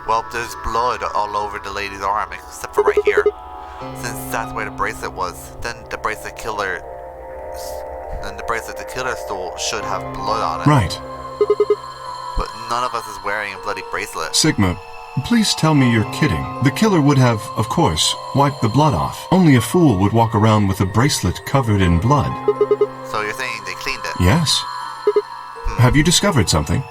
Well, there's blood all over the lady's arm, except for right here. Since that's where the bracelet was, then the bracelet the killer stole should have blood on it. Right. But none of us is wearing a bloody bracelet. Sigma, please tell me you're kidding. The killer would have, of course, wiped the blood off. Only a fool would walk around with a bracelet covered in blood. So you're saying they cleaned it? Yes. Have you discovered something?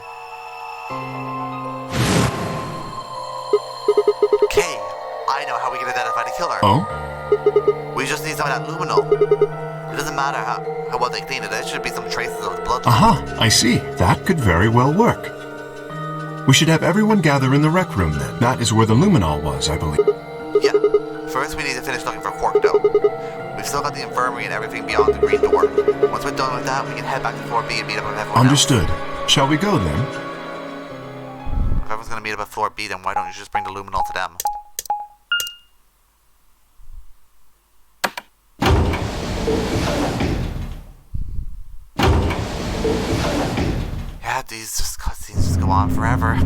Okay, I know how we can identify the killer. Oh? We just need some of that luminol. It doesn't matter how well they clean it, there should be some traces of the blood. Aha, I see. That could very well work. We should have everyone gather in the rec room then. That is where the luminol was, I believe. Yeah. First we need to finish looking for Quark though. We've still got the infirmary and everything beyond the green door. Once we're done with that, we can head back to floor B and meet up with everyone Understood. else. Shall we go then? If everyone's gonna meet up at floor B, then why don't you just bring the luminol to them? Yeah, these cutscenes just go on forever.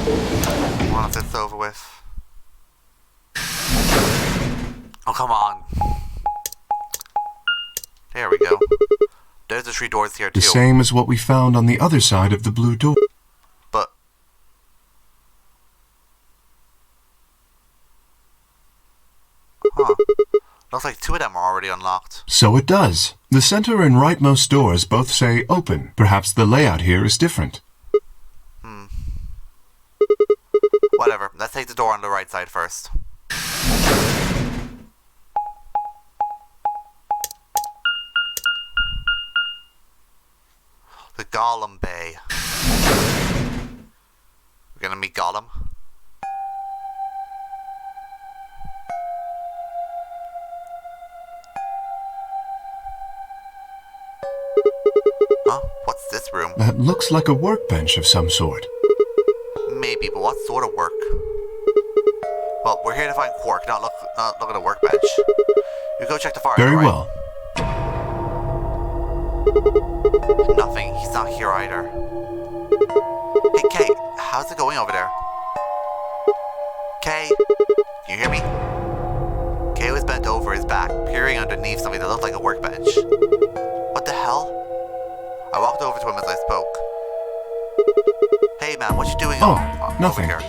Well, if it's over with. Oh, come on. There we go. There's the 3 doors here, too. The same as what we found on the other side of the blue door. But... Huh. Looks like 2 of them are already unlocked. So it does. The center and rightmost doors both say open. Perhaps the layout here is different. Whatever. Let's take the door on the right side first. The Gollum Bay. We're gonna meet Gollum. Huh? What's this room? That looks like a workbench of some sort. Maybe, but what sort of work? Well, we're here to find Quark, not look at a workbench. You go check the fire. Very right? well. Nothing. He's not here either. Hey, Kay, how's it going over there? Kay, can you hear me? Kay was bent over his back, peering underneath something that looked like a workbench. What the hell? I walked over to him as I spoke. Hey man, what you doing nothing. over here?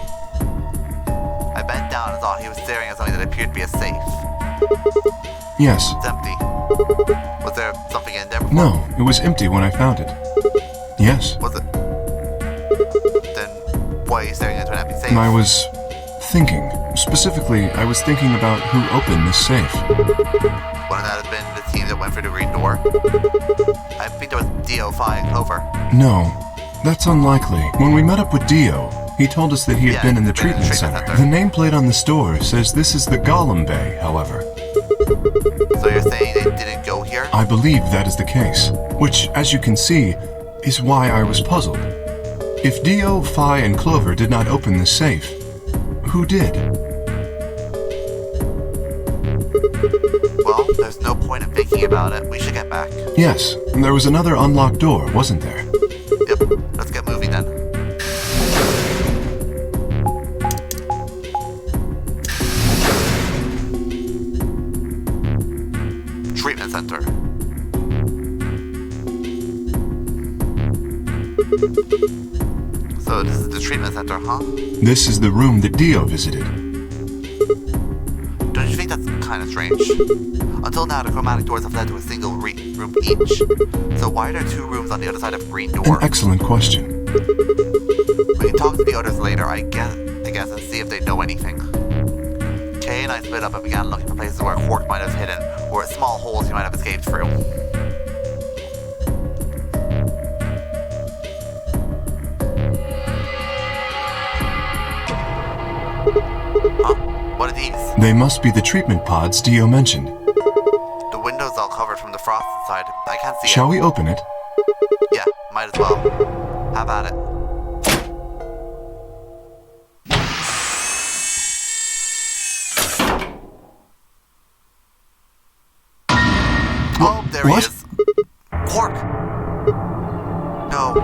I bent down and thought he was staring at something that appeared to be a safe. Yes. It's empty. Was there something in there before? No, it was empty when I found it. Yes. Was it? Then why are you staring into an empty safe? And I was thinking. Specifically, I was thinking about who opened this safe. Wouldn't that have been the team that went for the green door? I think there was Dio, Phi, and Clover. No, that's unlikely. When we met up with Dio, he told us that he had been in the treatment center. The nameplate on the store says this is the Gollum Bay, however. So you're saying they didn't go here? I believe that is the case, which, as you can see, is why I was puzzled. If Dio, Phi, and Clover did not open the safe, who did? Well, there's no point in thinking about it. We should get back. Yes, and there was another unlocked door, wasn't there? Yep, let's get moving then. Treatment center. So this is the treatment center, huh? This is the room that Dio visited. Don't you think that's kind of strange? Until now, the chromatic doors have led to a single room each. So why are there 2 rooms on the other side of a green door? An excellent question. We can talk to the others later, I guess, and see if they know anything. Kay and I split up and began looking for places where Quark might have hidden, or small holes he might have escaped through. Huh? What are these? They must be the treatment pods Dio mentioned. The window's all covered from the frost inside. I can't see Shall it. we open it? Yeah, might as well. Have at it. Oh, there What? he is. Quark! No.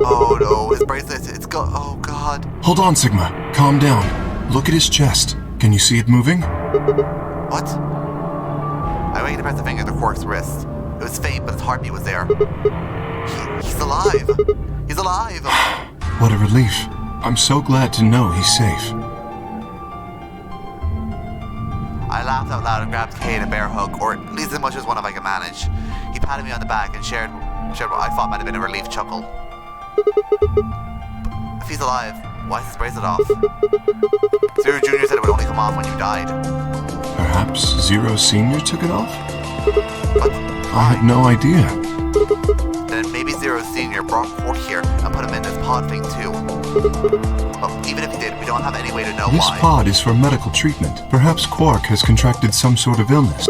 Oh no, his bracelet, it's oh god. Hold on, Sigma. Calm down. Look at his chest. Can you see it moving? What? I waited to press the finger to Quark's wrist. It was faint, but his heartbeat was there. He's alive! He's alive! What a relief. I'm so glad to know he's safe. I laughed out loud and grabbed Kay in a bear hug, or at least as much as one of I could manage. He patted me on the back and shared what I thought might have been a relief chuckle. If he's alive, why is his bracelet off? Zero Jr. said it would only come off when you died. Perhaps Zero Senior took it off? But I had no idea. then maybe Zero Senior brought Quark here and put him in this pod thing too. Well, even if he did, we don't have any way to know This why. pod is for medical treatment. Perhaps Quark has contracted some sort of illness.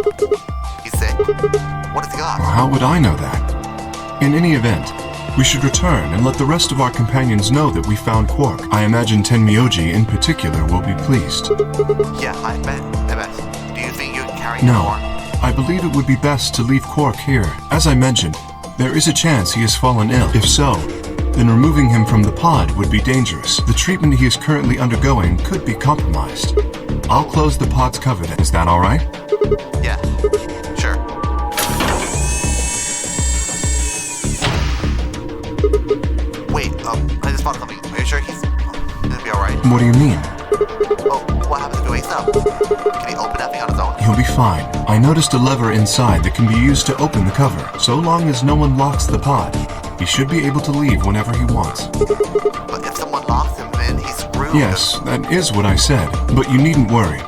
He's sick. What has he got? How would I know that? In any event, we should return and let the rest of our companions know that we found Quark. I imagine Tenmyoji in particular will be pleased. Yeah, I bet. Do you think you can carry No, more? I believe it would be best to leave Quark here. As I mentioned, there is a chance he has fallen ill. If so, then removing him from the pod would be dangerous. The treatment he is currently undergoing could be compromised. I'll close the pod's cover then. Is that all right? Yeah, sure. Wait, I just thought of something. Are you sure he's gonna be alright? What do you mean? Oh, what happens if he wakes up? Can he open that thing on his own? He'll be fine. I noticed a lever inside that can be used to open the cover. So long as no one locks the pod, he should be able to leave whenever he wants. But if someone locks him in, he's screwed. Yes, that is what I said, but you needn't worry.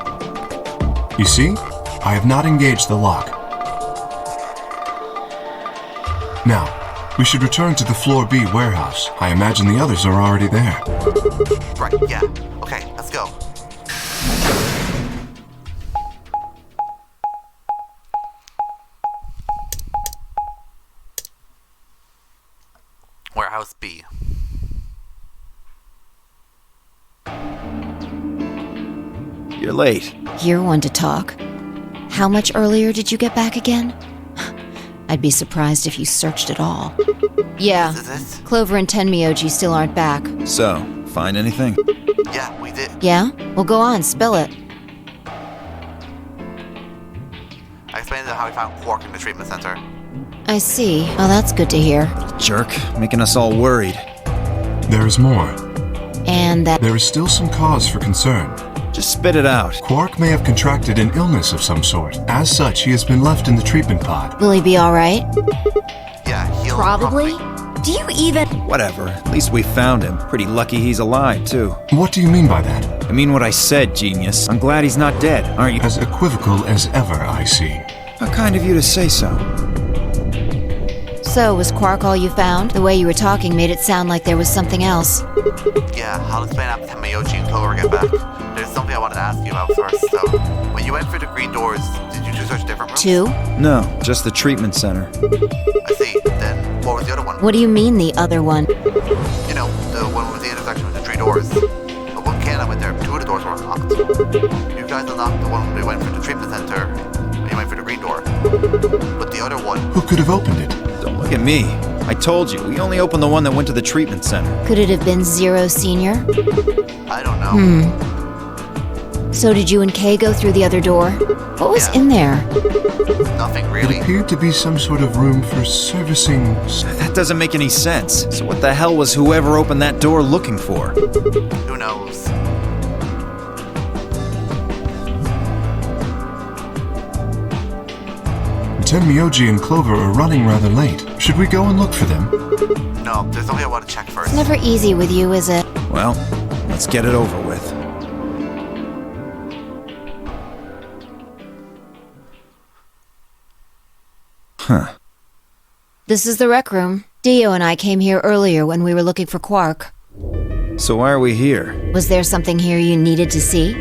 You see, I have not engaged the lock. Now, we should return to the Floor B warehouse. I imagine the others are already there. Right, yeah. Okay, let's go. Warehouse B. You're late. You're one to talk. How much earlier did you get back again? I'd be surprised if you searched at all. Yeah, Is this? Clover and Tenmyoji still aren't back. So, find anything? Yeah, we did. Yeah? Well, go on, spill it. I explained how we found Quark in the treatment center. I see. Oh, that's good to hear. Jerk, making us all worried. There is more. And that... There is still some cause for concern. Just spit it out. Quark may have contracted an illness of some sort. As such, he has been left in the treatment pod. Will he be alright? Yeah, he'll Probably. Do you even... Whatever, at least we found him. Pretty lucky he's alive, too. What do you mean by that? I mean what I said, genius. I'm glad he's not dead, aren't you? As equivocal as ever, I see. How kind of you to say so. So, was Quark all you found? The way you were talking made it sound like there was something else. Yeah, I'll explain after Tenmyoji and Clover get back. There's something I wanted to ask you about first, so... When you went through the green doors, did you two search different rooms? 2? No, just the treatment center. I see. Then, what was the other one? What do you mean, the other one? You know, the one with the intersection with the 3 doors. But when Ken and I went there, 2 of the doors were unlocked. You guys unlocked the one when we went through the treatment center, and you went through the green door. But the other one... Who could have opened it? Don't look at me. I told you, we only opened the one that went to the treatment center. Could it have been Zero Senior? I don't know. So did you and Kay go through the other door? What was Yeah. in there? Nothing It really. appeared to be some sort of room for servicing... That doesn't make any sense. So what the hell was whoever opened that door looking for? Who knows? Tenmyoji and Clover are running rather late. Should we go and look for them? No, there's something I want to check first. It's never easy with you, is it? Well, let's get it over with. Huh. This is the rec room. Dio and I came here earlier when we were looking for Quark. So why are we here? Was there something here you needed to see?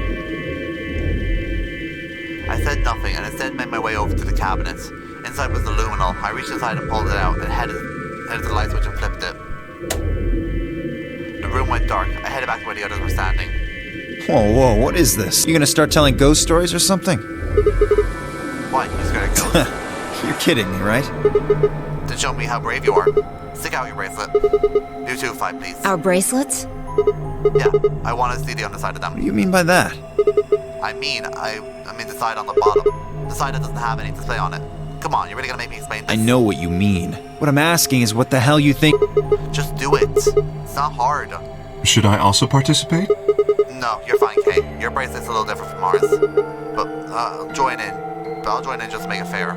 I said nothing and instead made my way over to the cabinet. Inside was the luminol. I reached inside and pulled it out and headed to the light switch and flipped it. The room went dark. I headed back to where the others were standing. Whoa, what is this? You gonna start telling ghost stories or something? What? You scared of ghosts? You're kidding me, right? To show me how brave you are. Stick out your bracelet. You too, 5 please. Our bracelets? Yeah, I want to see the underside of What do them. you mean by that? I mean the side on the bottom. The side that doesn't have any display on it. Come on, you're really gonna make me explain this? I know what you mean. What I'm asking is what the hell you think... Just do it. It's not hard. Should I also participate? No, you're fine, Kay. Your bracelet's a little different from ours. But I'll join in. But I'll join in just to make it fair.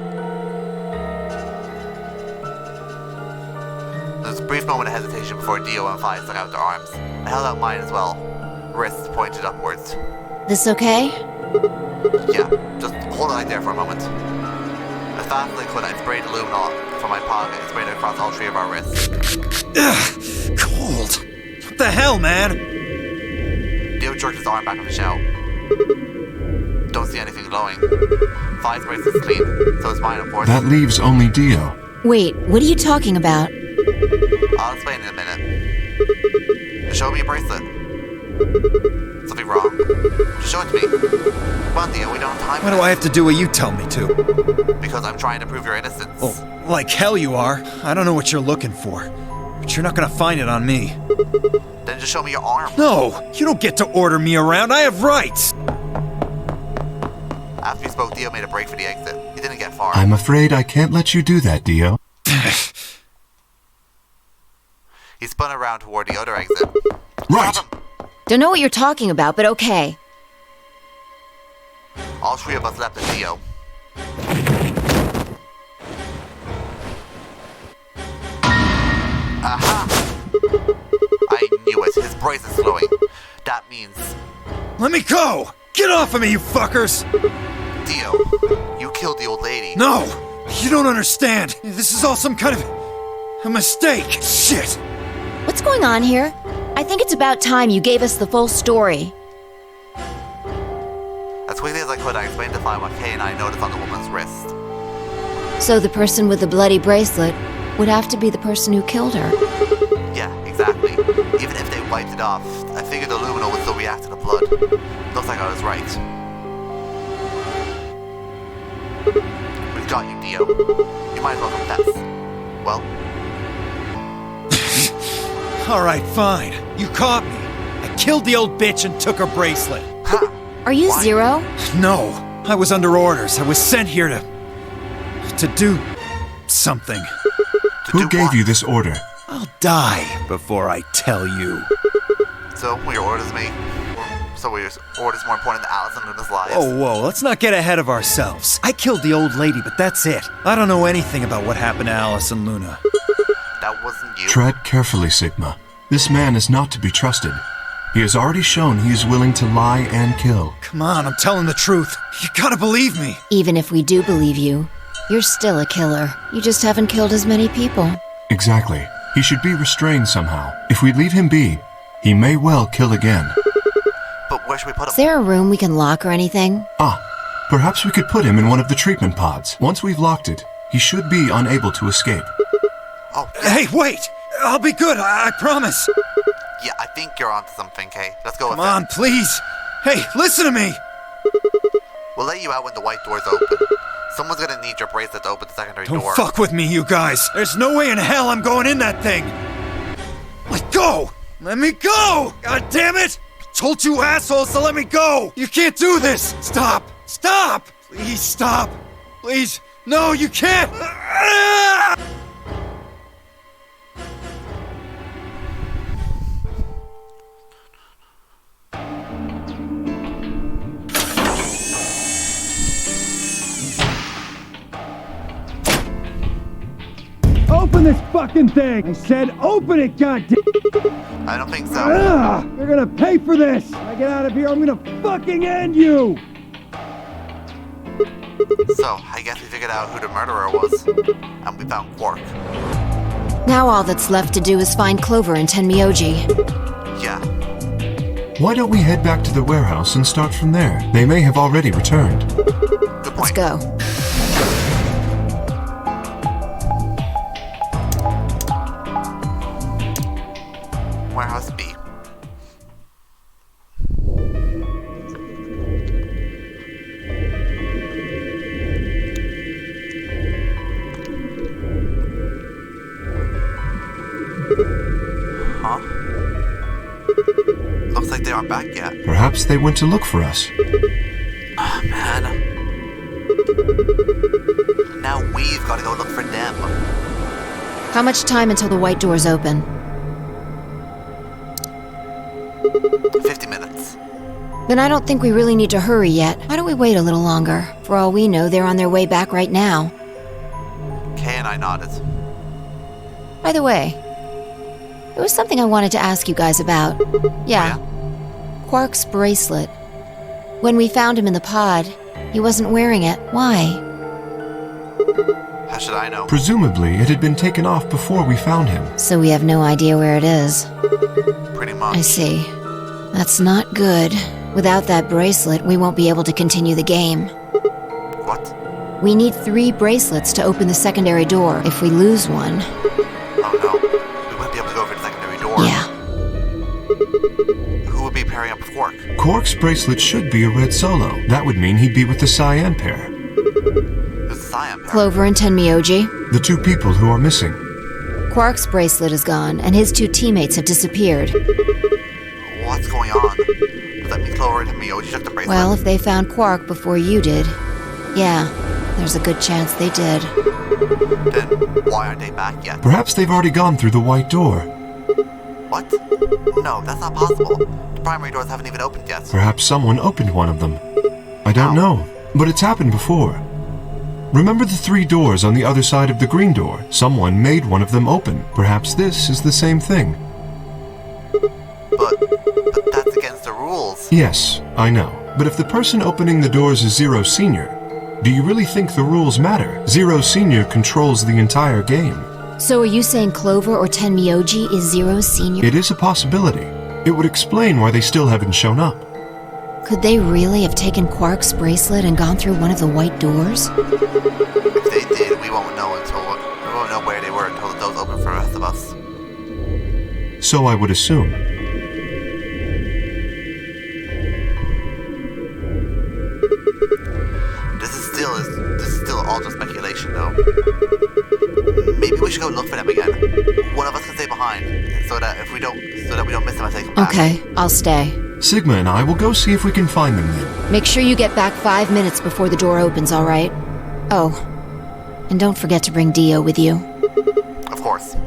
There was a brief moment of hesitation before Dio and Phi stuck out their arms. I held out mine as well. Wrists pointed upwards. This okay? Yeah, just hold it like there for a moment. As fast as I could, I sprayed the luminol from my pocket and sprayed it across all 3 of our wrists. Ugh, cold. What the hell, man? Dio jerked his arm back from the shell. Don't see anything glowing. Phi's bracelet's clean, so is mine, of course. That leaves only Dio. Wait, what are you talking about? I'll explain in a minute. Just show me your bracelet. Something wrong. Just show it to me. Come on, Dio, we don't have time for Why do I have to do what you tell me to? this. Because I'm trying to prove your innocence. Oh, like hell you are. I don't know what you're looking for. but you're not gonna find it on me. Then just show me your arm. No! You don't get to order me around, I have rights! After you spoke, Dio made a break for the exit. He didn't get far. I'm afraid I can't let you do that, Dio. He spun around toward the other exit. Right! Stop him! Don't know what you're talking about, but okay. All three of us left at Dio. Aha! I knew it. His brace is slowing. That means... Let me go! Get off of me, you fuckers! Dio, you killed the old lady. No! You don't understand! This is all some kind of... a mistake! Shit! What's going on here? I think it's about time you gave us the full story. As quickly as I could, I explained to Fly what Kay and I noticed on the woman's wrist. So the person with the bloody bracelet would have to be the person who killed her. Yeah, exactly. Even if they wiped it off, I figured the Lumino would still react to the blood. Looks like I was right. We've got you, Dio. You might as well confess. Well? Alright, fine. You caught me. I killed the old bitch and took her bracelet. Ha! Are you Why? Zero? No, I was under orders. I was sent here to do something. Who gave you this order? I'll die before I tell you. So, were your orders me? So were your orders more important than Alice and Luna's lives? Oh, whoa, let's not get ahead of ourselves. I killed the old lady, but that's it. I don't know anything about what happened to Alice and Luna. That wasn't you? Tread carefully, Sigma. This man is not to be trusted. He has already shown he is willing to lie and kill. Come on, I'm telling the truth. You gotta believe me. Even if we do believe you, you're still a killer. You just haven't killed as many people. Exactly. He should be restrained somehow. If we leave him be, he may well kill again. But where should we put Is him? there a room we can lock or anything? Ah, perhaps we could put him in one of the treatment pods. Once we've locked it, he should be unable to escape. Oh, Hey, wait! I'll be good, I promise. yeah, I think you're onto something, Kay. Let's go Come with on, it. please. Hey, listen to me. We'll let you out when the white door's open. Someone's gonna need your bracelet to open the secondary Don't door. fuck with me, you guys. There's no way in hell I'm going in that thing. Let go! Let me go! God damn it! I told you assholes to let me go! You can't do this! Stop! Stop! Please stop! Please! No, you can't! Ah! Open this fucking thing! I said open it, goddamn! I don't think so. Ah, you're gonna pay for this! When I get out of here, I'm gonna fucking end you! So, I guess we figured out who the murderer was. And we found Quark. Now all that's left to do is find Clover and Tenmyoji. Yeah. Why don't we head back to the warehouse and start from there? They may have already returned. Good point. Let's go. Warehouse B. Huh? Looks like they aren't back yet. Perhaps they went to look for us. Ah, man. Now we've got to go look for them. How much time until the white doors open? 50 minutes. Then I don't think we really need to hurry yet. Why don't we wait a little longer? For all we know, they're on their way back right now. Kay and I nodded. By the way, there was something I wanted to ask you guys about. Yeah. Quark's bracelet. When we found him in the pod, he wasn't wearing it. Why? How should I know? Presumably, it had been taken off before we found him. So we have no idea where it is. Pretty much. I see. That's not good. Without that bracelet, we won't be able to continue the game. What? We need 3 bracelets to open the secondary door. If we lose one... Oh no. We wouldn't be able to go over the secondary door. Yeah. Who would be pairing up with Quark? Quark's bracelet should be a red solo. That would mean he'd be with the Cyan pair. Who's the Cyan pair? Clover and Tenmyoji. The 2 people who are missing. Quark's bracelet is gone, and his 2 teammates have disappeared. What's going on? Does that mean Clover and Miyoji took the bracelet? Well, if they found Quark before you did, yeah, there's a good chance they did. Then why aren't they back yet? Perhaps they've already gone through the white door. What? No, that's not possible. The primary doors haven't even opened yet. Perhaps someone opened one of them. I don't know, but it's happened before. Remember the 3 doors on the other side of the green door? Someone made one of them open. Perhaps this is the same thing. But that's against the rules. Yes, I know. But if the person opening the doors is Zero Senior, do you really think the rules matter? Zero Senior controls the entire game. So are you saying Clover or Tenmyoji is Zero Senior? It is a possibility. It would explain why they still haven't shown up. Could they really have taken Quark's bracelet and gone through one of the white doors? If they did, we won't know where they were until the doors open for the rest of us. So I would assume. This is still all just speculation, though. Maybe we should go look for them again. One of us can stay behind, so that we don't miss them as they come back. Okay, I'll stay. Sigma and I will go see if we can find them then. Make sure you get back 5 minutes before the door opens, all right? Oh, and don't forget to bring Dio with you. Of course.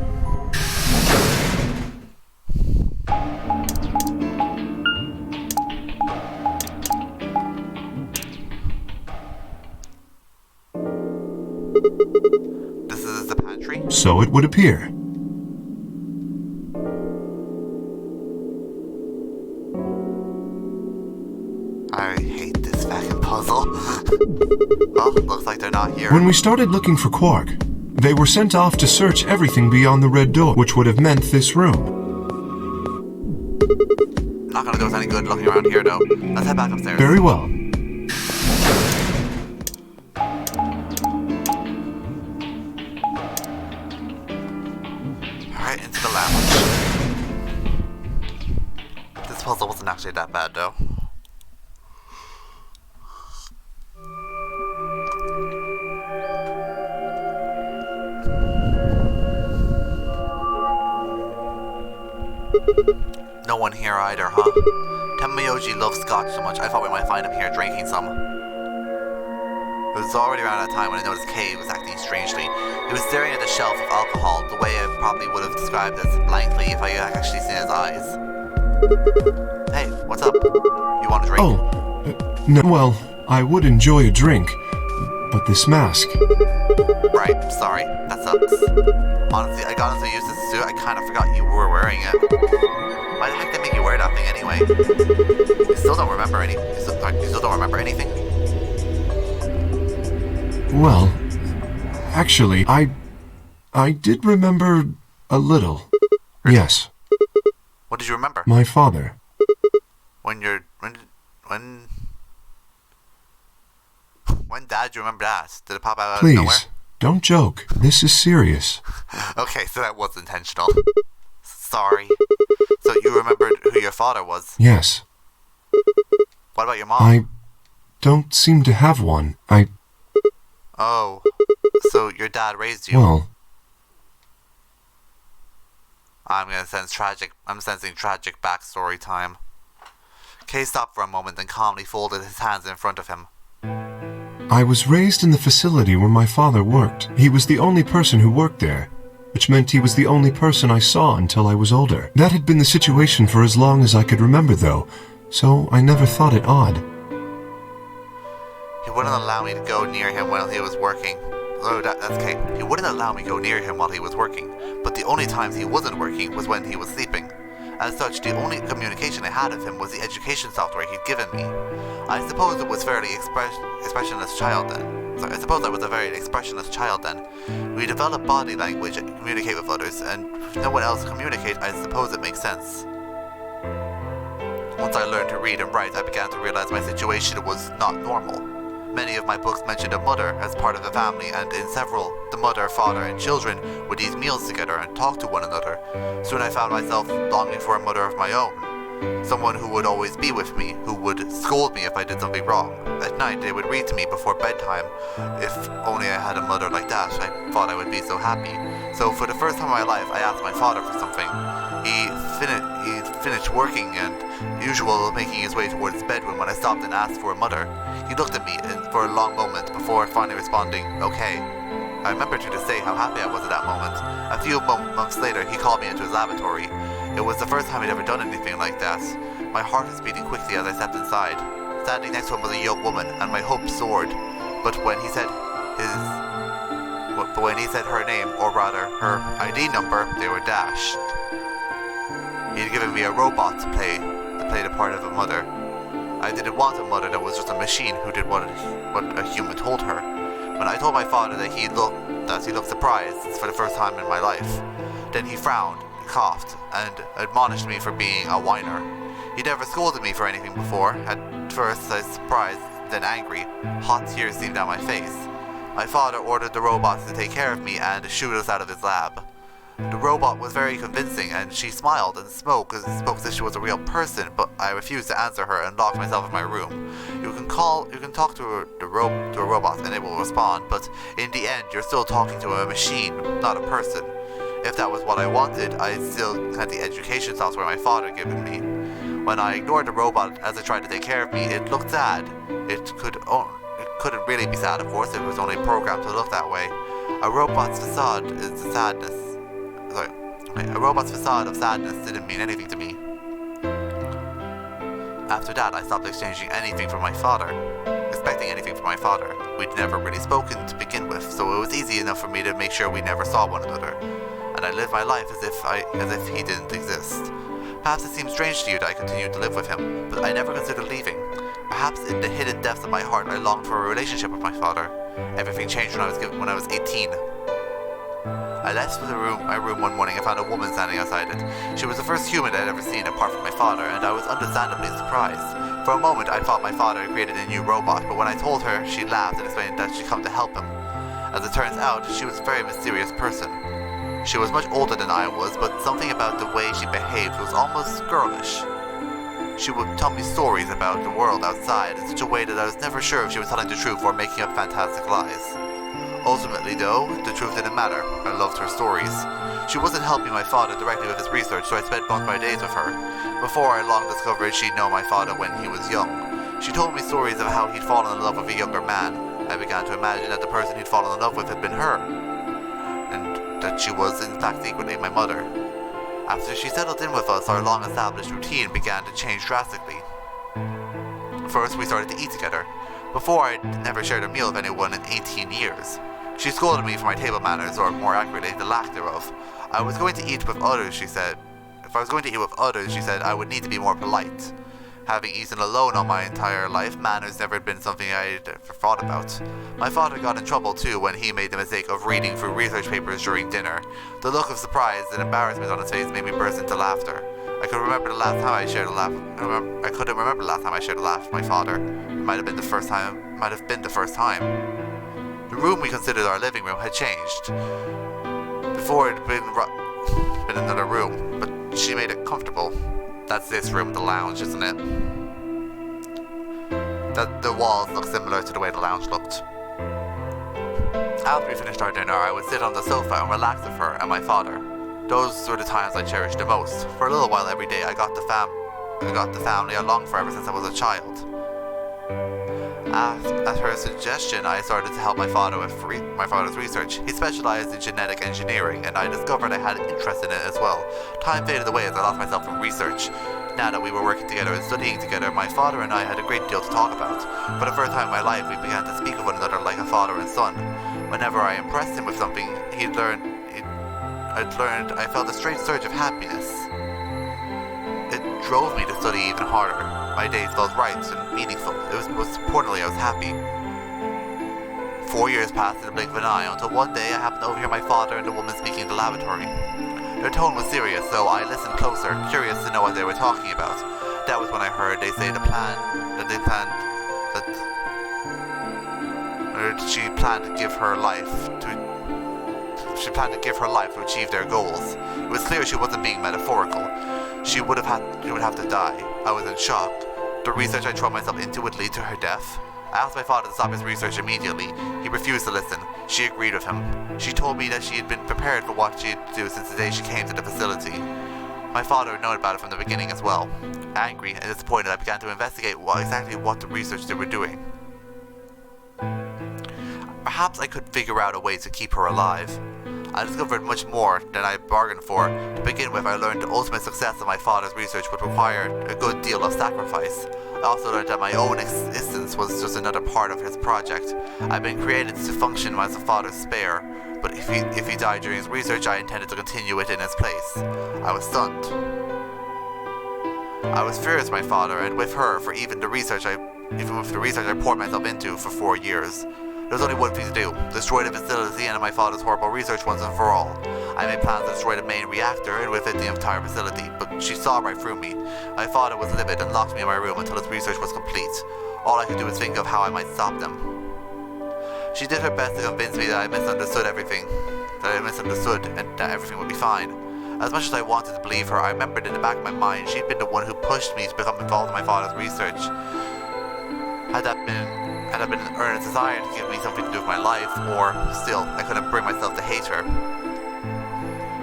This is the pantry? So it would appear. I hate this fucking puzzle. Well, looks like they're not here. When we started looking for Quark, they were sent off to search everything beyond the red door, which would have meant this room. Not gonna do us any good looking around here, though. Let's head back upstairs. Very well. Alright, into the lounge. This puzzle wasn't actually that bad, though. No one here either, huh? Tenmyoji loves scotch so much, I thought we might find him here drinking some. It was already around that time when I noticed Kay was acting strangely. He was staring at the shelf of alcohol, the way I probably would have described as blankly if I had actually seen his eyes. Hey, what's up? You want a drink? Oh, no, well, I would enjoy a drink, but this mask... Right, sorry, that sucks. Honestly, I got into use this suit, I kind of forgot you were wearing it. Why the heck did they make you wear that thing anyway? You still don't remember anything? Well, actually, I did remember a little. Yes. What did you remember? My father. When did you remember that? Did it pop out of nowhere? Please, don't joke. This is serious. Okay, so that was intentional. Sorry. So you remembered who your father was? Yes. What about your mom? I don't seem to have one. Oh, so your dad raised you? Well... I'm sensing tragic backstory time. Kay stopped for a moment and calmly folded his hands in front of him. I was raised in the facility where my father worked. He was the only person who worked there, which meant he was the only person I saw until I was older. That had been the situation for as long as I could remember, though, so I never thought it odd. He wouldn't allow me to go near him while he was working. Oh, that's Kay. He wouldn't allow me to go near him while he was working, but the only times he wasn't working was when he was sleeping. As such, the only communication I had of him was the education software he'd given me. I suppose it was fairly expressionless child then. I suppose I was a very expressionless child then. We develop body language and communicate with others, and if no one else communicate, I suppose it makes sense. Once I learned to read and write, I began to realize my situation was not normal. Many of my books mentioned a mother as part of the family, and in several, the mother, father, and children would eat meals together and talk to one another. Soon I found myself longing for a mother of my own. Someone who would always be with me, who would scold me if I did something wrong. At night, they would read to me before bedtime. If only I had a mother like that, I thought I would be so happy. So for the first time in my life, I asked my father for something. He finished working and usual making his way towards his bedroom when I stopped and asked for a mother. He looked at me for a long moment before finally responding, "Okay." I remember to this day how happy I was at that moment. A few months later, he called me into his laboratory. It was the first time he'd ever done anything like that. My heart was beating quickly as I stepped inside. Standing next to him was a young woman, and my hopes soared. But when he said her name, or rather her ID number, they were dashed. He'd given me a robot to play the part of a mother. I didn't want a mother that was just a machine who did what a human told her. When I told my father that he looked surprised for the first time in my life, then he frowned, coughed, and admonished me for being a whiner. He never scolded me for anything before. At first I was surprised, then angry. Hot tears streamed down my face. My father ordered the robots to take care of me and shoot us out of his lab. The robot was very convincing, and she smiled and spoke as if she was a real person, but I refused to answer her and locked myself in my room. You can talk to a robot and it will respond, but in the end you're still talking to a machine, not a person. If that was what I wanted, I still had the education software my father given me. When I ignored the robot as it tried to take care of me, it looked sad. It couldn't really be sad, of course, it was only programmed to look that way. A robot's facade of sadness didn't mean anything to me. After that, I stopped expecting anything from my father. We'd never really spoken to begin with, so it was easy enough for me to make sure we never saw one another. And I lived my life as if he didn't exist. Perhaps it seems strange to you that I continued to live with him, but I never considered leaving. Perhaps in the hidden depths of my heart, I longed for a relationship with my father. Everything changed when I was 18. I left my room one morning and found a woman standing outside it. She was the first human I'd ever seen apart from my father, and I was understandably surprised. For a moment, I thought my father had created a new robot, but when I told her, she laughed and explained that she'd come to help him. As it turns out, she was a very mysterious person. She was much older than I was, but something about the way she behaved was almost girlish. She would tell me stories about the world outside in such a way that I was never sure if she was telling the truth or making up fantastic lies. Ultimately, though, the truth didn't matter. I loved her stories. She wasn't helping my father directly with his research, so I spent most of my days with her. Before I long discovered she'd known my father when he was young. She told me stories of how he'd fallen in love with a younger man. I began to imagine that the person he'd fallen in love with had been her, and that she was in fact secretly my mother. After she settled in with us, our long-established routine began to change drastically. First, we started to eat together. Before, I'd never shared a meal with anyone in 18 years. She scolded me for my table manners, or more accurately, the lack thereof. If I was going to eat with others, she said, I would need to be more polite. Having eaten alone all my entire life, manners never had been something I'd ever thought about. My father got in trouble too when he made the mistake of reading through research papers during dinner. The look of surprise and embarrassment on his face made me burst into laughter. I couldn't remember the last time I shared a laugh with my father. It might have been the first time. The room we considered our living room had changed. Before it had been another room, but she made it comfortable. That's this room, the lounge, isn't it? The walls look similar to the way the lounge looked. After we finished our dinner, I would sit on the sofa and relax with her and my father. Those were the times I cherished the most. For a little while every day, I got the family I longed for ever since I was a child. At her suggestion, I started to help my father with my father's research. He specialized in genetic engineering, and I discovered I had an interest in it as well. Time faded away as I lost myself in research. Now that we were working together and studying together, my father and I had a great deal to talk about. For the first time in my life, we began to speak of one another like a father and son. Whenever I impressed him with something I'd learned, I felt a strange surge of happiness. It drove me to study even harder. My days felt right and meaningful. Most importantly, I was happy. 4 years passed in the blink of an eye until one day I happened to overhear my father and the woman speaking in the lavatory. Their tone was serious, so I listened closer, curious to know what they were talking about. That was when I heard they say she planned to give her life to achieve their goals. It was clear she wasn't being metaphorical. she would have to die. I was in shock. The research I throw myself into would lead to her death. I asked my father to stop his research immediately. He refused to listen. She agreed with him. She told me that she had been prepared for what she had to do since the day she came to the facility. My father had known about it from the beginning as well. Angry and disappointed, I began to investigate exactly what the research they were doing. Perhaps I could figure out a way to keep her alive. I discovered much more than I bargained for. To begin with, I learned the ultimate success of my father's research would require a good deal of sacrifice. I also learned that my own existence was just another part of his project. I'd been created to function as a father's spare, but if he died during his research, I intended to continue it in his place. I was stunned. I was furious with my father and with her for even with the research I poured myself into for 4 years. There was only one thing to do: destroy the facility and my father's horrible research once and for all. I made plans to destroy the main reactor and with it the entire facility, but she saw right through me. My father was livid and locked me in my room until his research was complete. All I could do was think of how I might stop them. She did her best to convince me that I misunderstood everything, and that everything would be fine. As much as I wanted to believe her, I remembered in the back of my mind she'd been the one who pushed me to become involved in my father's research. Had that been an earnest desire to give me something to do with my life, or still, I couldn't bring myself to hate her.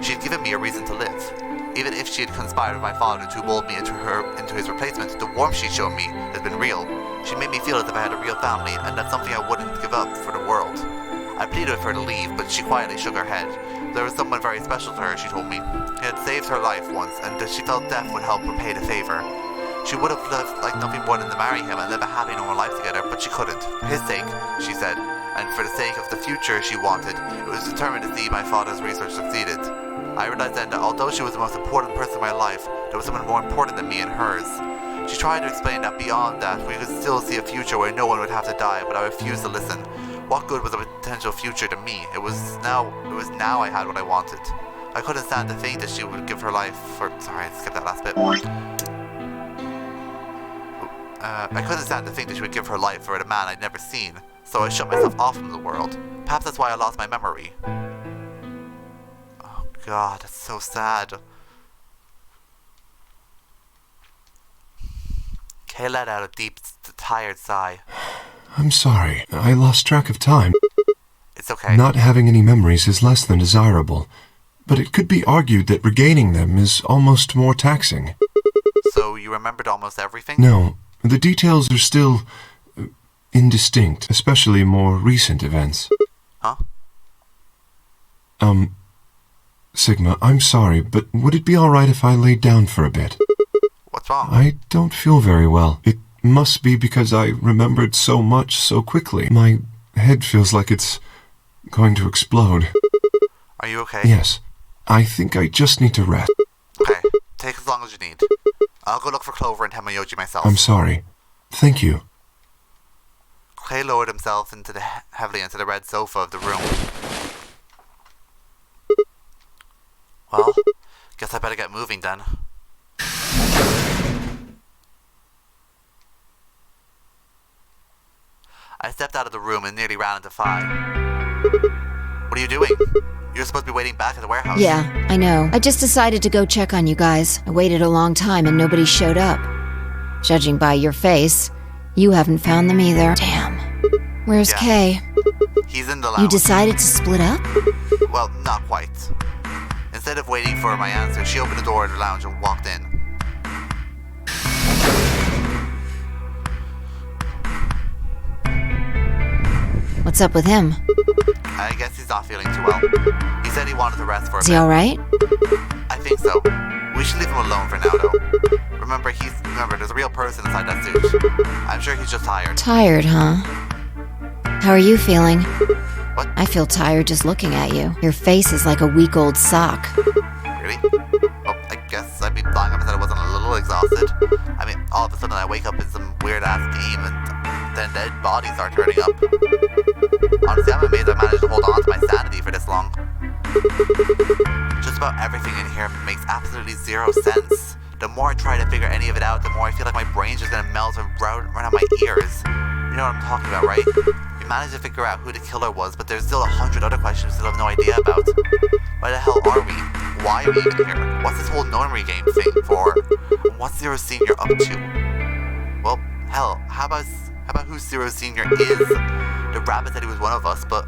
She had given me a reason to live. Even if she had conspired with my father to mold me into his replacement, the warmth she showed me has been real. She made me feel as if I had a real family, and that's something I wouldn't give up for the world. I pleaded with her to leave, but she quietly shook her head. There was someone very special to her, she told me. He had saved her life once, and that she felt death would help repay the favor. She would have lived like nothing more than to marry him and live a happy normal life together, but she couldn't. For his sake, she said, and for the sake of the future she wanted, it was determined to see my father's research succeeded. I realized then that although she was the most important person in my life, there was someone more important than me in hers. She tried to explain that beyond that, we could still see a future where no one would have to die, but I refused to listen. What good was a potential future to me? It was now I had what I wanted. I couldn't stand to think that she would give her life for... Sorry, I skipped that last bit. I couldn't stand to think that she would give her life for a man I'd never seen, so I shut myself off from the world. Perhaps that's why I lost my memory. Oh God, that's so sad. Kay let out a deep, tired sigh. I'm sorry. I lost track of time. It's okay. Not having any memories is less than desirable, but it could be argued that regaining them is almost more taxing. So you remembered almost everything? No. The details are still indistinct, especially more recent events. Huh? Sigma, I'm sorry, but would it be alright if I laid down for a bit? What's wrong? I don't feel very well. It must be because I remembered so much so quickly. My head feels like it's going to explode. Are you okay? Yes. I think I just need to rest. Okay. Take as long as you need. I'll go look for Clover and Tamayoji myself. I'm sorry. Thank you. Clay lowered himself heavily into the red sofa of the room. Well, guess I better get moving then. I stepped out of the room and nearly ran into Phi. What are you doing? You're supposed to be waiting back at the warehouse. Yeah, I know. I just decided to go check on you guys. I waited a long time and nobody showed up. Judging by your face, you haven't found them either. Damn. Where's Kay? He's in the lounge. You decided to split up? Well, not quite. Instead of waiting for my answer, she opened the door of the lounge and walked in. What's up with him? I guess he's not feeling too well. He said he wanted to rest for a bit. Is he alright? I think so. We should leave him alone for now, though. Remember, there's a real person inside that suit. I'm sure he's just tired. Tired, huh? How are you feeling? What? I feel tired just looking at you. Your face is like a week-old sock. Really? Well, I guess I'd be lying if I said I wasn't a little exhausted. I mean, all of a sudden I wake up in some weird-ass game and then dead bodies are turning up. Honestly, I'm amazed I managed to hold on to my sanity for this long. Just about everything in here makes absolutely zero sense. The more I try to figure any of it out, the more I feel like my brain's just gonna melt and run out my ears. You know what I'm talking about, right? We managed to figure out who the killer was, but there's still 100 other questions we still have no idea about. Why the hell are we? Why are we even here? What's this whole nunnery game thing for? What's Zero Senior up to? Well, hell, how about who Zero Senior is? The rabbit said he was one of us, but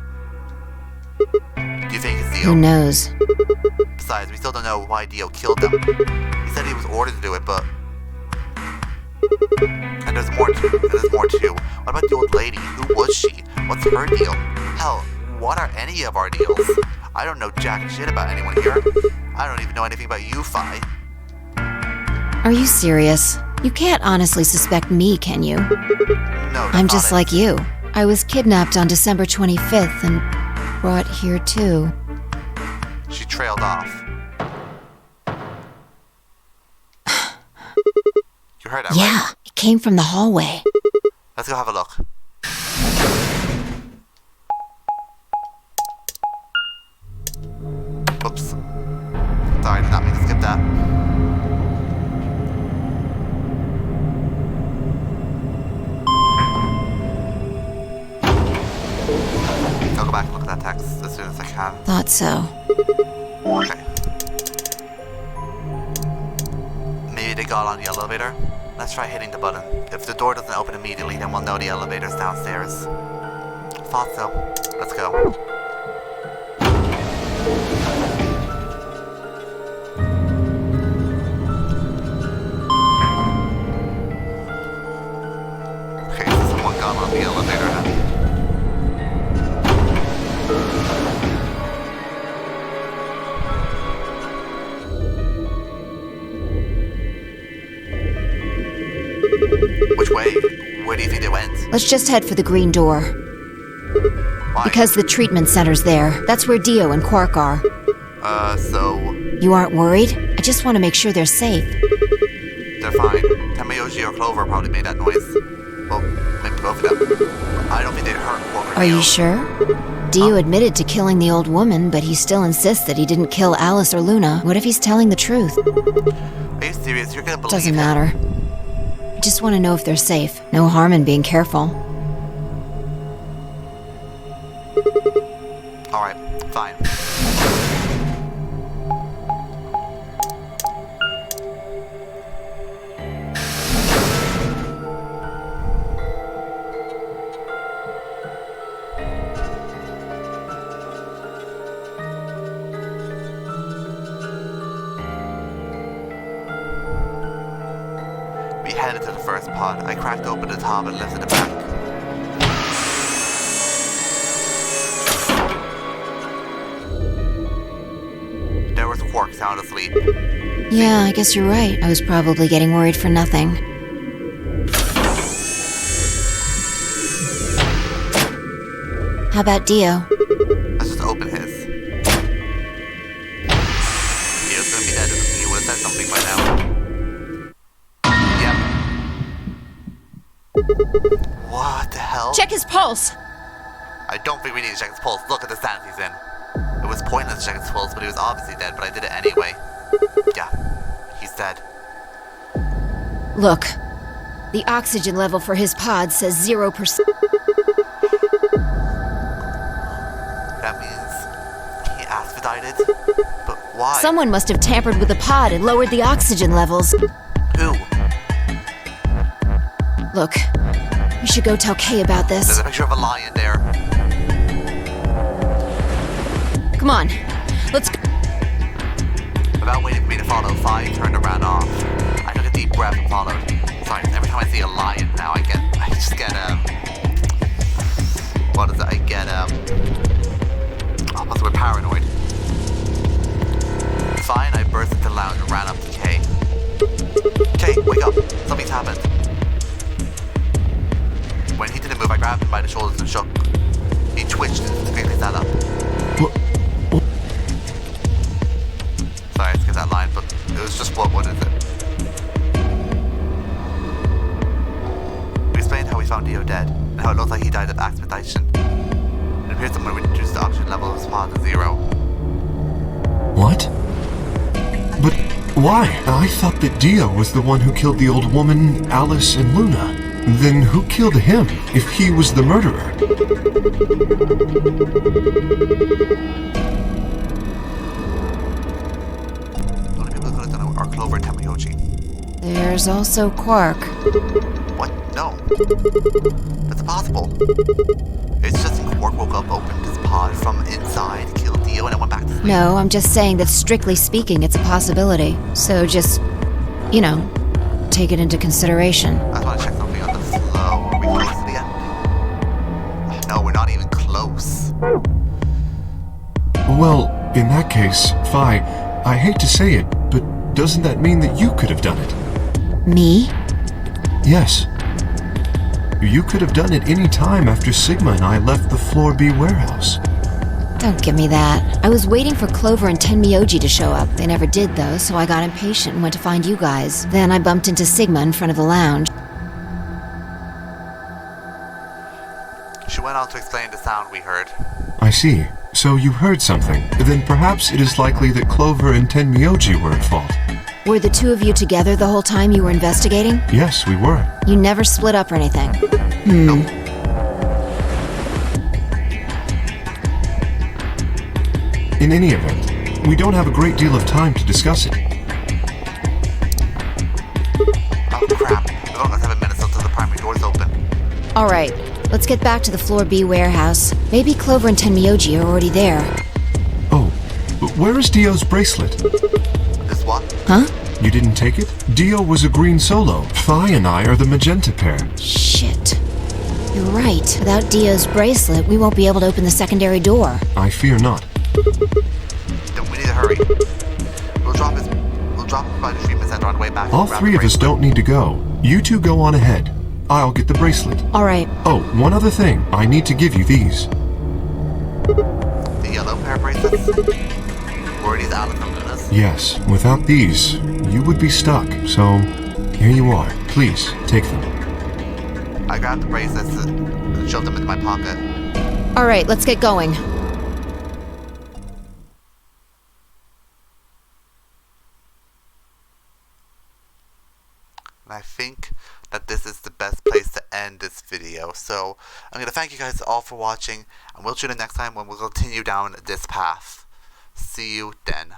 do you think it's Dio? Who knows? Besides, we still don't know why Dio killed them. He said he was ordered to do it, but... And there's more too. What about the old lady? Who was she? What's her deal? Hell, what are any of our deals? I don't know jack shit about anyone here. I don't even know anything about you, Phi. Are you serious? You can't honestly suspect me, can you? No, I'm just like you. I was kidnapped on December 25th and brought here too. She trailed off. You heard that, right? Yeah, it came from the hallway. Let's go have a look. Oops. Sorry, did not mean to skip that. I'll go back and look at that text as soon as I can. Thought so. Okay. Maybe they got on the elevator? Let's try hitting the button. If the door doesn't open immediately, then we'll know the elevator's downstairs. Thought so. Let's go. Okay, so someone got on the elevator then. Which way? Where do you think they went? Let's just head for the green door. Why? Because the treatment center's there. That's where Dio and Quark are. So... You aren't worried? I just want to make sure they're safe. They're fine. Tamayoshi or Clover probably made that noise. Well, maybe both of them. I don't think they'd hurt Quark or Are Dio. you sure? Dio admitted to killing the old woman, but he still insists that he didn't kill Alice or Luna. What if he's telling the truth? Are you serious? You're gonna believe Doesn't him? matter. I just want to know if they're safe. No harm in being careful. Alright, fine. We headed to the first pod. I cracked open the top and lifted it back. There was Quark sound asleep. Yeah, I guess you're right. I was probably getting worried for nothing. How about Dio? Let's just open his. He was gonna be dead if he would have said something by now. Yep. What the hell? Check his pulse. I don't think we need to check his pulse. Look at the stance he's in. It was pointless to check his pulse, but he was obviously dead, but I did it anyway. Yeah, he's dead. Look, the oxygen level for his pod says 0%. That means he asphidited? But why? Someone must have tampered with the pod and lowered the oxygen levels. Who? Look, we should go tell Kay about There's this. a picture of a lion there. Come on, let's go. Without waiting for me to follow, Phi turned and ran off. I took a deep breath and followed. Sorry, every time I see a lion now, I just get, what is it? I get, what's the word? Paranoid. Fine, I burst into the lounge and ran up to Kay. Kay, wake up. Something's happened. When he didn't move, I grabbed him by the shoulders and shook. He twitched and quickly sat up. Sorry, I skipped that line, but it was just what is it? We explained how we found Dio dead, and how it looked like he died of asphyxiation. It appears someone reduced the oxygen level of his pod to 0. What? But why? I thought that Dio was the one who killed the old woman, Alice, and Luna. Then who killed him, if he was the murderer? emoji. There's also Quark. What? No. That's impossible. It's just Quark woke up, opened his pod from inside, killed Dio, and then went back to sleep. No, I'm just saying that strictly speaking, it's a possibility. So just, you know, take it into consideration. I just want to check something on the flow. Are we close to the end? No, we're not even close. Well, in that case, Phi, I hate to say it, but doesn't that mean that you could have done it? Me? Yes. You could have done it any time after Sigma and I left the Floor B warehouse. Don't give me that. I was waiting for Clover and Tenmyoji to show up. They never did, though, so I got impatient and went to find you guys. Then I bumped into Sigma in front of the lounge. She went on to explain the sound we heard. I see. So you heard something. Then perhaps it is likely that Clover and Tenmyoji were at fault. Were the two of you together the whole time you were investigating? Yes, we were. You never split up or anything? Nope. In any event, we don't have a great deal of time to discuss it. Oh crap. We've only got 7 minutes until the primary door's open. Alright, let's get back to the Floor B warehouse. Maybe Clover and Tenmyoji are already there. Oh, but where is Dio's bracelet? This what? Huh? You didn't take it? Dio was a green solo. Phi and I are the magenta pair. Shit. You're right. Without Dio's bracelet, we won't be able to open the secondary door. I fear not. Then we need to hurry. We'll drop him by the treatment center on the way back. All three of us don't need to go. You two go on ahead. I'll get the bracelet. Alright. Oh, one other thing. I need to give you these. The yellow pair of bracelets? Were these Alice and Luna's? Yes, without these, you would be stuck. So, here you are. Please, take them. I grabbed the bracelets and shoved them into my pocket. Alright, let's get going. And I think that this is the best place to end this video. So I'm going to thank you guys all for watching, and we'll tune in next time when we'll continue down this path. See you then.